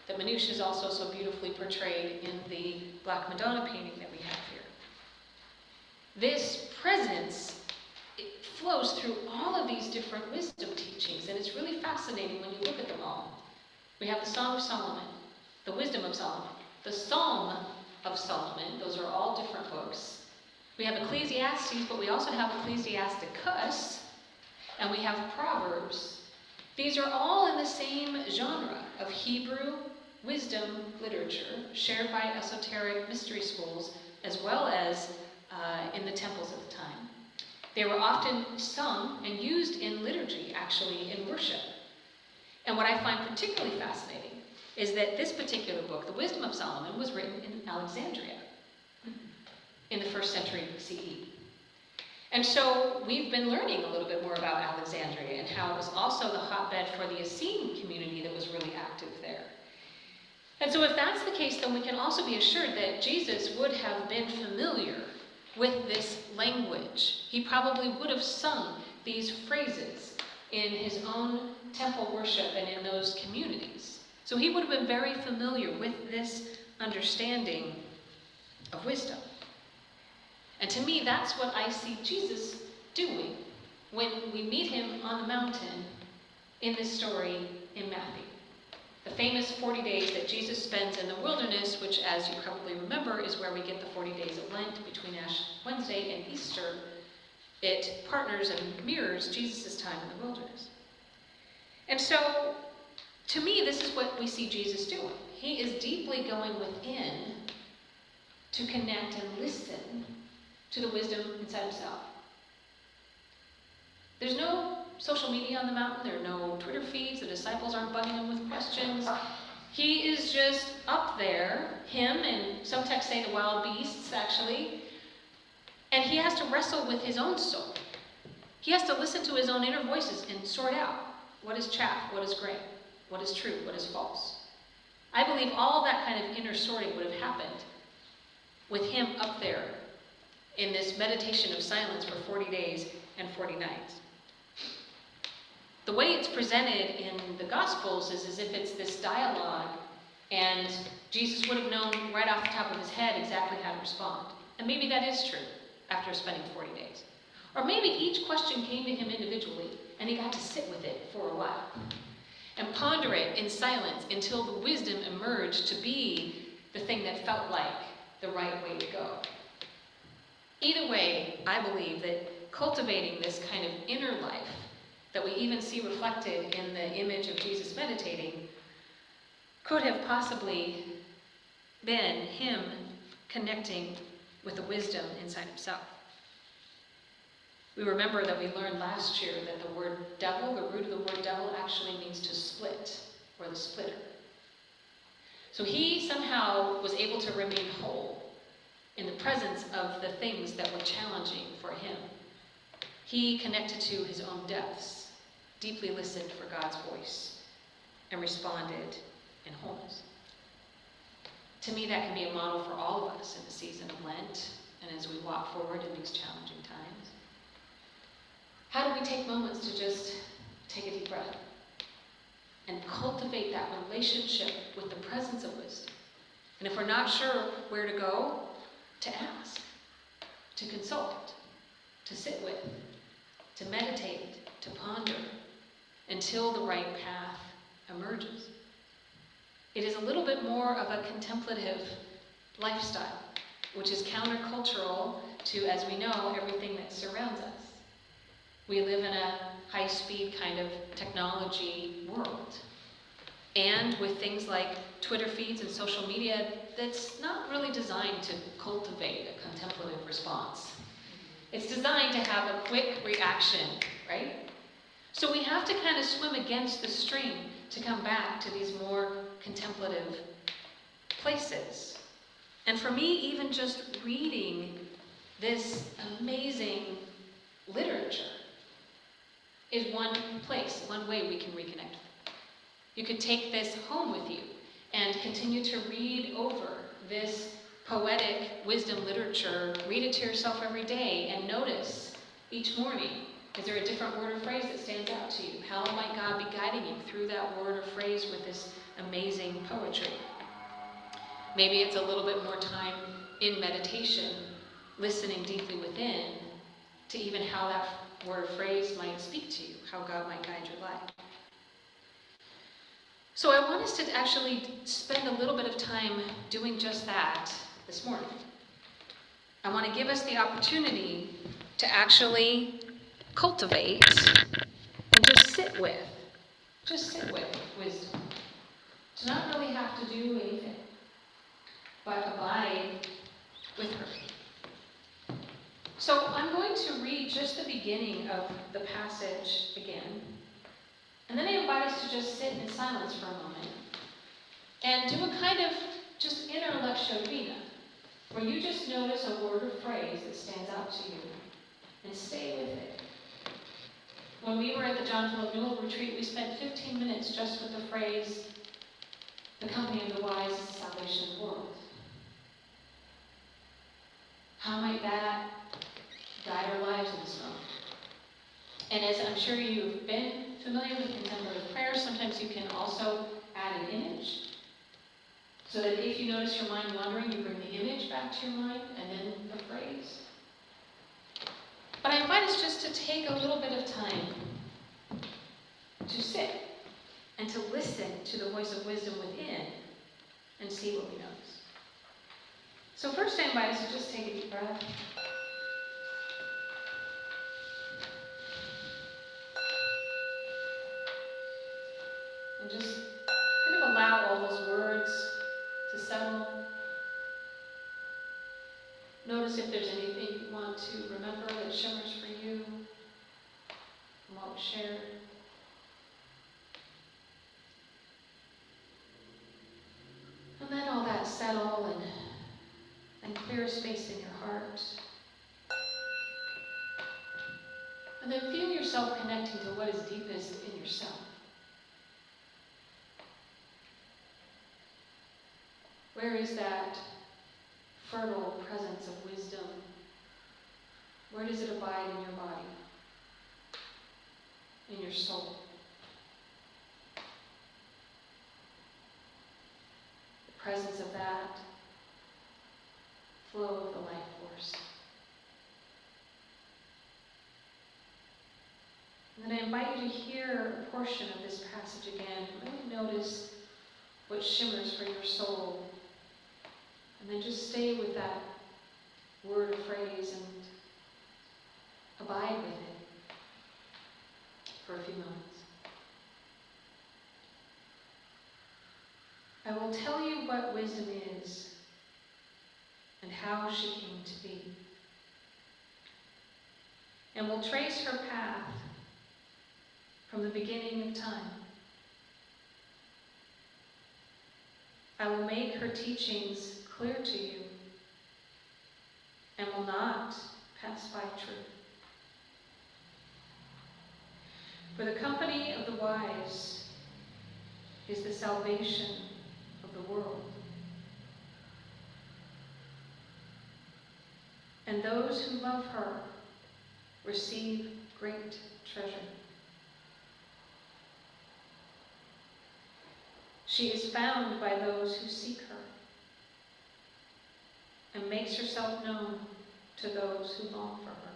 Speaker 1: That Manouche is also so beautifully portrayed in the Black Madonna painting that we have here. This presence, it flows through all of these different wisdom teachings, and it's really fascinating when you look at them all. We have the Song of Solomon, the Wisdom of Solomon, the Psalm of Solomon, those are all different books. We have Ecclesiastes, but we also have Ecclesiasticus, and we have Proverbs. These are all in the same genre of Hebrew wisdom literature shared by esoteric mystery schools as well as in the temples at the time. They were often sung and used in liturgy, actually in worship. And what I find particularly fascinating is that this particular book, The Wisdom of Solomon, was written in Alexandria in the 1st century CE. And so we've been learning a little bit more about Alexandria and how it was also the hotbed for the Essene community that was really active there. And so if that's the case, then we can also be assured that Jesus would have been familiar with this language. He probably would have sung these phrases in his own temple worship and in those communities. So he would have been very familiar with this understanding of wisdom. And to me, that's what I see Jesus doing when we meet him on the mountain in this story in Matthew. The famous 40 days that Jesus spends in the wilderness, which, as you probably remember, is where we get the 40 days of Lent between Ash Wednesday and Easter. It partners and mirrors Jesus' time in the wilderness. And so, to me, this is what we see Jesus doing. He is deeply going within to connect and listen to the wisdom inside himself. There's no social media on the mountain. There are no Twitter feeds. The disciples aren't bugging him with questions. He is just up there, him and some texts say the wild beasts, actually, and he has to wrestle with his own soul. He has to listen to his own inner voices and sort out what is chaff, what is grain, what is true, what is false. I believe all that kind of inner sorting would have happened with him up there in this meditation of silence for 40 days and 40 nights. The way it's presented in the Gospels is as if it's this dialogue, and Jesus would have known right off the top of his head exactly how to respond. And maybe that is true after spending 40 days. Or maybe each question came to him individually, and he got to sit with it for a while and ponder it in silence until the wisdom emerged to be the thing that felt like the right way to go. Either way, I believe that cultivating this kind of inner life that we even see reflected in the image of Jesus meditating could have possibly been him connecting with the wisdom inside himself. We remember that we learned last year that the word devil, the root of the word devil, actually means to split, or the splitter. So he somehow was able to remain whole in the presence of the things that were challenging for him. He connected to his own depths, deeply listened for God's voice, and responded in wholeness. To me, that can be a model for all of us in the season of Lent and as we walk forward in these challenging times. How do we take moments to just take a deep breath and cultivate that relationship with the presence of wisdom? And if we're not sure where to go, to ask, to consult, to sit with, to meditate, to ponder, until the right path emerges. It is a little bit more of a contemplative lifestyle, which is countercultural to, as we know, everything that surrounds us. We live in a high-speed kind of technology world. And with things like Twitter feeds and social media, that's not really designed to cultivate a contemplative response. It's designed to have a quick reaction, right? So we have to kind of swim against the stream to come back to these more contemplative places. And for me, even just reading this amazing literature is one place, one way we can reconnect. You could take this home with you and continue to read over this poetic wisdom literature. Read it to yourself every day and notice each morning, is there a different word or phrase that stands out to you? How might God be guiding you through that word or phrase with this amazing poetry? Maybe it's a little bit more time in meditation, listening deeply within to even how that word or phrase might speak to you, how God might guide your life. So I want us to actually spend a little bit of time doing just that this morning. I want to give us the opportunity to actually cultivate and just sit with wisdom. To not really have to do anything, but abide with her. So I'm going to read just the beginning of the passage again. And then I invite us to just sit in silence for a moment and do a kind of just inner lectio divina, where you just notice a word or phrase that stands out to you and stay with it. When we were at the John Philip Newell retreat, we spent 15 minutes just with the phrase, "The company of the wise is the salvation of the world." How might that guide our lives in this moment? And as I'm sure you've been familiar with contemplative prayer, sometimes you can also add an image. So that if you notice your mind wandering, you bring the image back to your mind and then the phrase. But I invite us just to take a little bit of time to sit and to listen to the voice of wisdom within and see what we notice. So first I invite us to just take a deep breath. And just kind of allow all those words to settle. Notice if there's anything you want to remember that shimmers for you from what was shared. And let all that settle and clear space in your heart. And then feel yourself connecting to what is deepest in yourself. Where is that fertile presence of wisdom? Where does it abide in your body? In your soul? The presence of that flow of the life force. And then I invite you to hear a portion of this passage again. Really notice what shimmers for your soul. And then just stay with that word or phrase and abide with it for a few moments. I will tell you what wisdom is and how she came to be. And we'll trace her path from the beginning of time. I will make her teachings clear to you and will not pass by truth. For the company of the wise is the salvation of the world. And those who love her receive great treasure. She is found by those who seek her and makes herself known to those who long for her.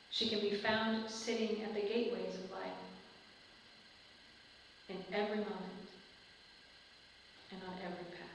Speaker 1: She can be found sitting at the gateways of life in every moment and on every path.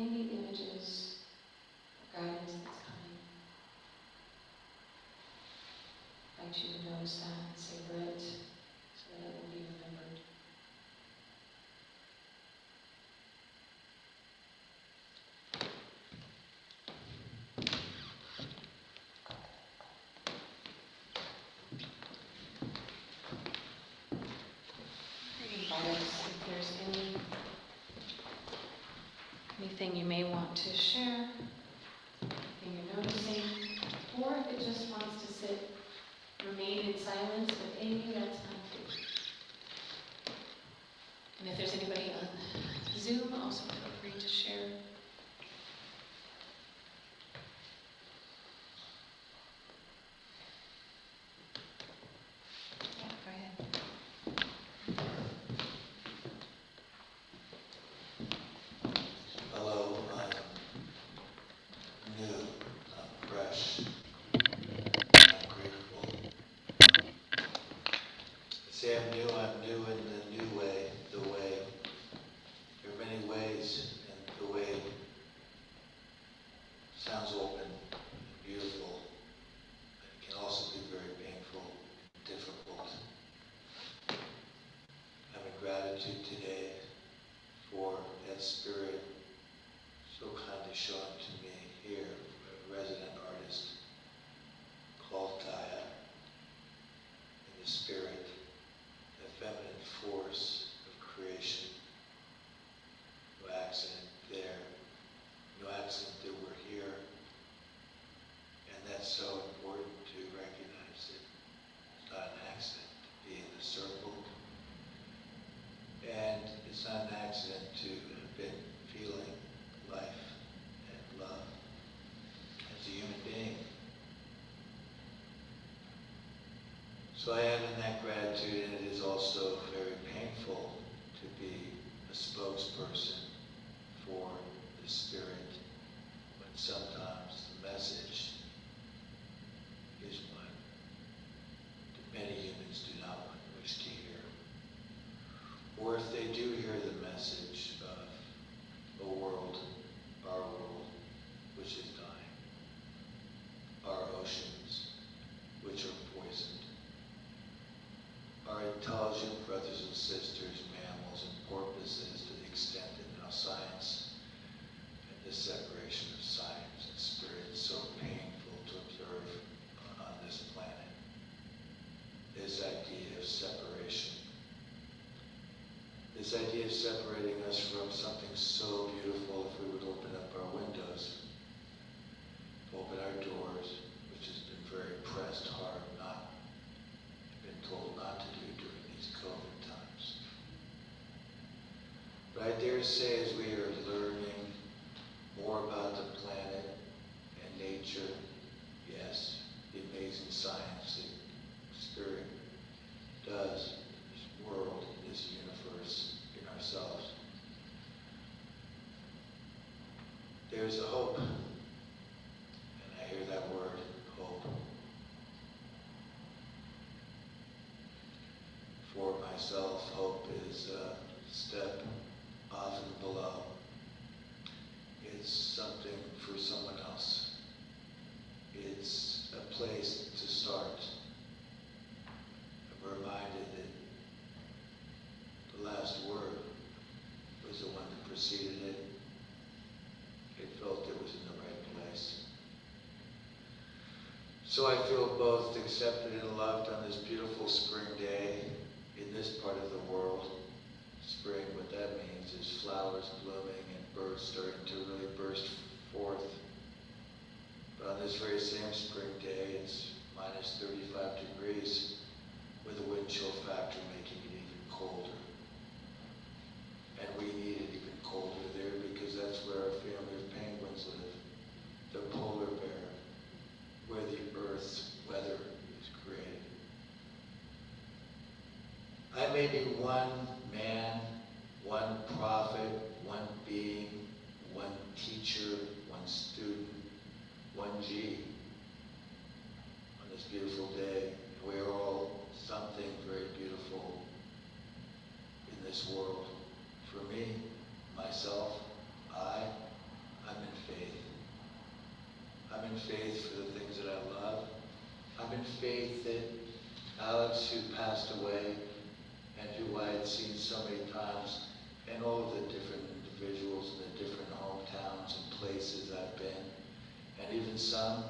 Speaker 8: any images or guidance that's coming. I invite you to notice that and savor it so that it will be remembered. If there's anything you may want to share, anything you're noticing, or if it just wants to remain in silence with Amy, that's fine too. And if there's anybody on Zoom, also feel free to share. Yeah, go ahead.
Speaker 10: Hello, I'm new, I'm fresh, I'm grateful. Say I'm new in the new way, the way. There are many ways, and the way sounds open and beautiful, but it can also be very painful and difficult. I'm in gratitude today for that spirit so kindly shown to me here, a resident artist called Gaia, in the spirit, the feminine force of creation. No accident there, no accident that we're here, and that's so important to recognize that it's not an accident to be in the circle, and it's not an accident to have been feeling life and love as a human being. So I am in that gratitude, and it is also very painful to be a spokesperson for the spirit when sometimes the message is one that many humans do not wish to hear. Or if they do hear the message of a world, our world, which is dying, our oceans, which are poisoned, our intelligent brothers and sisters, mammals and porpoises, to the extent that now science and the separation of science and spirit is so painful to observe on this planet. This idea of separation. This idea of separating us from something so beautiful, if we would open up our windows, open our doors, which has been very pressed hard, not been told not to do during these COVID times. But I dare say, as we are learning more about the planet and nature, yes, the amazing science that Spirit does in this world, in this universe, in ourselves, there's a hope. And I hear that word, hope. For myself, hope is a step off and below. It's something for someone else. It's a place to start. I'm reminded that the last word was the one that preceded it. It felt it was in the right place. So I feel both accepted and loved on this beautiful spring day in this part of the world. Spring, what that means is flowers blooming and birds starting to really burst forth. But on this very same spring day, it's minus 35 degrees with a wind chill factor making it even colder. And we need it even colder there because that's where our family of penguins live, the polar bear, where the Earth's weather is created. I may be one man, one prophet, one being, one teacher, one student, one G on this beautiful day. We are all something very beautiful in this world. For me, myself, I I'm in faith for the things that I love. I'm in faith that Alex, who passed away, and who I had seen so many times, and all of the different individuals in the different hometowns and places I've been, and even some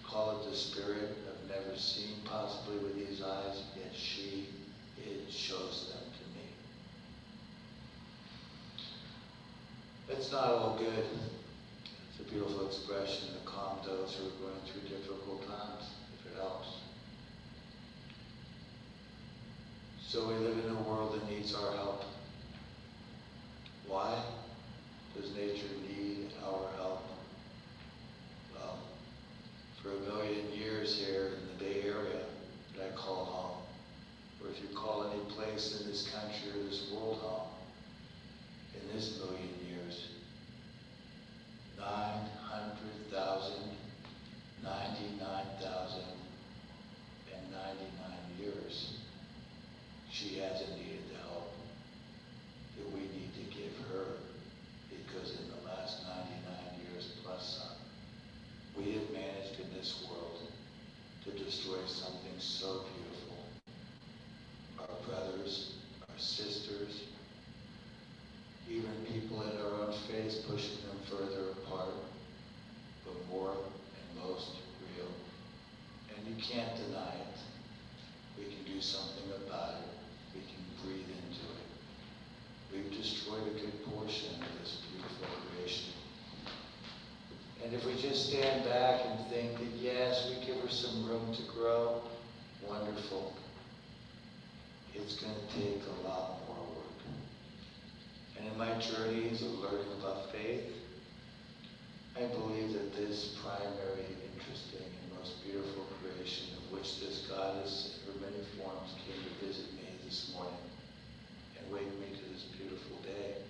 Speaker 10: call it the spirit I've never seen possibly with these eyes, yet it shows them to me. It's not all good. It's a beautiful expression to calm those who are going through difficult times, if it helps. So we live in a world that needs our help. Why does nature need our help? Well, for a million years here in the Bay Area that I call home, or if you call any place in this country or this world home, in this million years, 900,000, 99,099 years, she hasn't needed the help that we need to give her, because in the last 99 years plus some, we have managed in this world to destroy something so beautiful. Our brothers, our sisters, even people in our own faith, pushing them further apart, but more and most real. And you can't deny it. We can do something about it. We can breathe into it. We've destroyed a good portion of this beautiful creation. And if we just stand back and think that yes, we give her some room to grow, wonderful. It's going to take a lot more work. And in my journeys of learning about faith, I believe that this primary, interesting, and most beautiful creation of which this goddess in her many forms came to visit me this morning and wake me to this beautiful day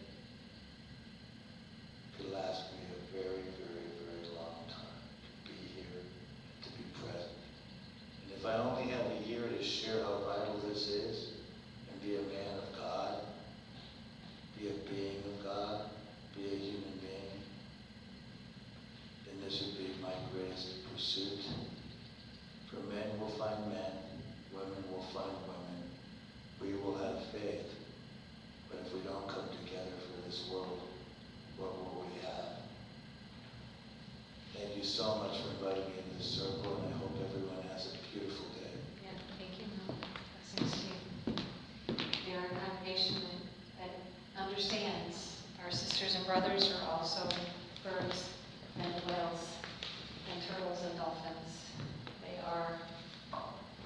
Speaker 10: could last me a very, very, very long time to be here, to be present. And if I only have a year to share how vital this is and be a man of God, be a being of God, be a human being, then this would be my greatest pursuit. For men will find men, women will find women. We will have faith. But if we don't come together for this world, what will we have? Thank you so much for inviting me into this circle, and I hope everyone has a beautiful day.
Speaker 1: Yeah, thank you. Blessings to you. We are a congregation that understands our sisters and brothers are also birds and whales and turtles and dolphins. They are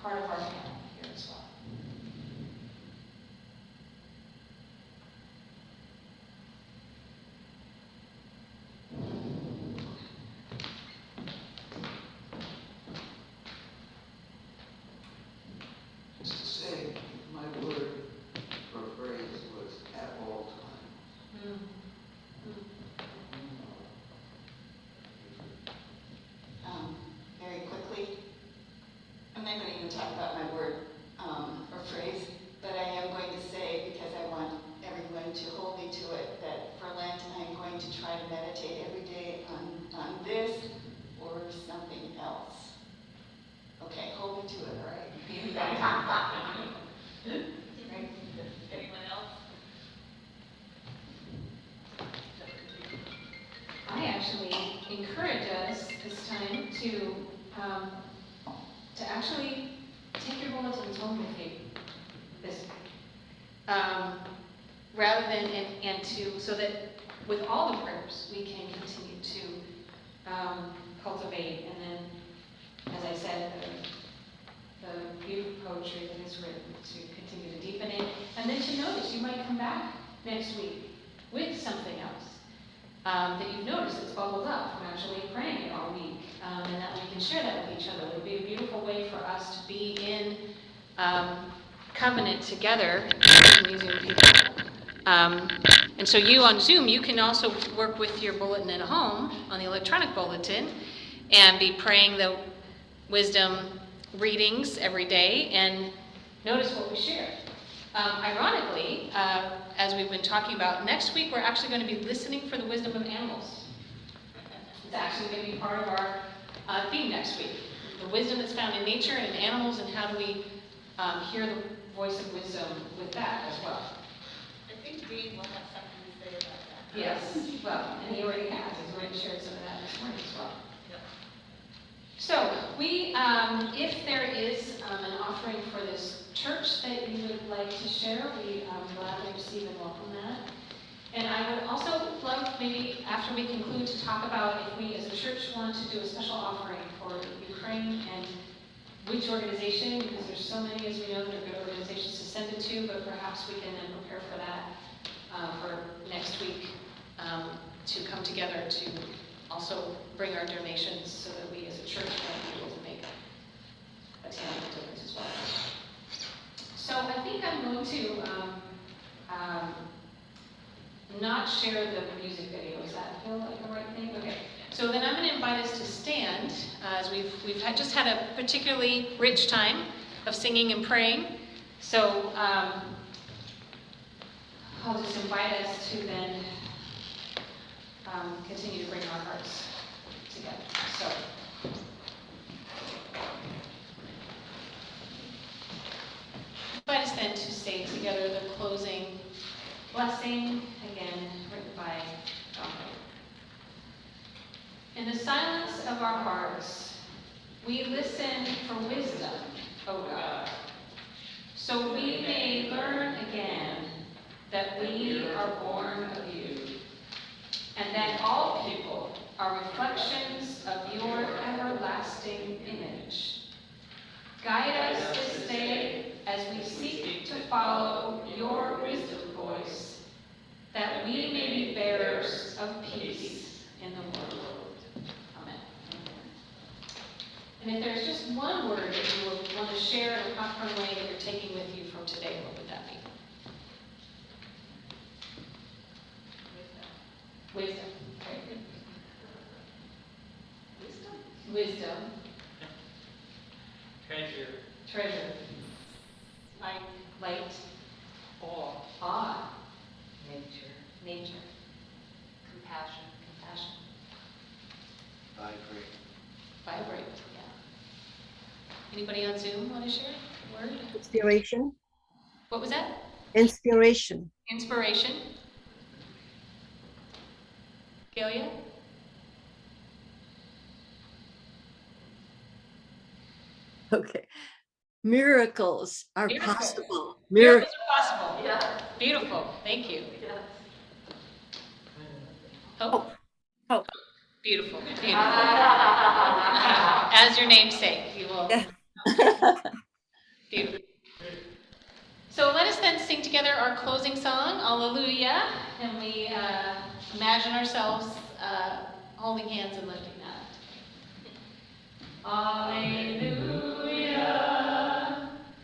Speaker 1: part of our family here as well.
Speaker 3: Just to say, my word or phrase was at all times.
Speaker 6: Very quickly, I'm not going to even talk about my word or phrase, but I am going to say, because I want everyone to hold me to it, that for Lent I'm going to try to meditate every day on this or something else. Okay, hold me to it, all right? Right? Anyone else?
Speaker 1: I actually encourage us this time to actually take your bulletins home with you this week. Rather than, and to, so that with all the prayers, we can continue to cultivate, and then, as I said, the beautiful poetry that is written, to continue to deepen it, and then to notice, you might come back next week with something else that you've noticed that's bubbled up from actually praying it all week, and that we can share that with each other. It would be a beautiful way for us to be in covenant together using people. And so you on Zoom, you can also work with your bulletin at home on the electronic bulletin and be praying the wisdom readings every day and notice what we share. Ironically, as we've been talking about, next week we're actually going to be listening for the wisdom of animals. It's actually going to be part of our theme next week. The wisdom that's found in nature and in animals, and how do we hear the voice of wisdom with that as well.
Speaker 2: I think Dean will have something to say about that.
Speaker 1: Yes, well, and he already has. He's already shared some of that this morning as well.
Speaker 2: Yep.
Speaker 1: So we, if there is an offering for this church that you would like to share, we gladly receive and welcome that. And I would also love, maybe after we conclude, to talk about if we as a church want to do a special offering for Ukraine and which organization, because there's so many, as we know, that are good organizations to send it to, but perhaps we can then prepare for that for next week to come together to also bring our donations so that we as a church might be able to make a tangible difference as well. So I think I'm going to not share the music video. Does that feel like the right thing? Okay. So then I'm going to invite us to stand as we've just had a particularly rich time of singing and praying. So I'll just invite us to then continue to bring our hearts together. So. Invite us then to say together the closing blessing, again written by God. In the silence of our hearts, we listen for wisdom, O God, so we may learn again that we are born of you, and that all people are reflections of your everlasting image. Guide us this day as we seek to follow your wisdom voice, that we may be bearers of peace in the world. Amen. And if there's just one word that you would want to share in a popcorn way that you're taking with you from today, what would that be? Wisdom. Okay. Wisdom.
Speaker 9: Treasure.
Speaker 1: Treasure.
Speaker 2: Light.
Speaker 1: Light.
Speaker 2: Awe.
Speaker 1: Awe.
Speaker 2: Nature.
Speaker 1: Nature.
Speaker 2: Compassion.
Speaker 1: Compassion.
Speaker 10: Vibrate.
Speaker 1: Vibrate. Yeah. Anybody on Zoom want to share a word?
Speaker 11: Inspiration.
Speaker 1: What was that?
Speaker 11: Inspiration.
Speaker 1: Inspiration. Galia?
Speaker 11: Okay. Miracles are
Speaker 1: Beautiful.
Speaker 11: possible.
Speaker 1: Miracles are possible.
Speaker 2: Yeah.
Speaker 1: Beautiful. Thank you.
Speaker 2: Yes.
Speaker 1: Hope.
Speaker 11: Hope.
Speaker 1: Beautiful. Beautiful. As your namesake, you will. Beautiful. So let us then sing together our closing song, Alleluia, and we imagine ourselves holding hands and lifting that. Alleluia,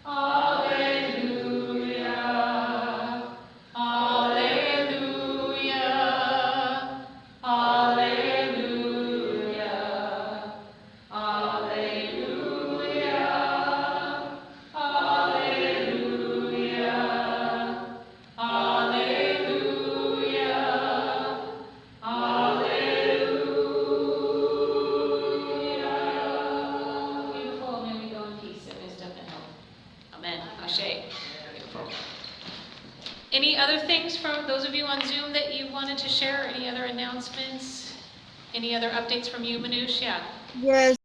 Speaker 1: alleluia, alleluia, alleluia, alleluia, alleluia, alleluia, alleluia. Beautiful. May we go in peace and wisdom and hope. Amen. Ashe. Beautiful. Any other things from those of you on Zoom that you wanted to share? Any other announcements? Any other updates from you, Manoush? Yeah.
Speaker 11: Yes.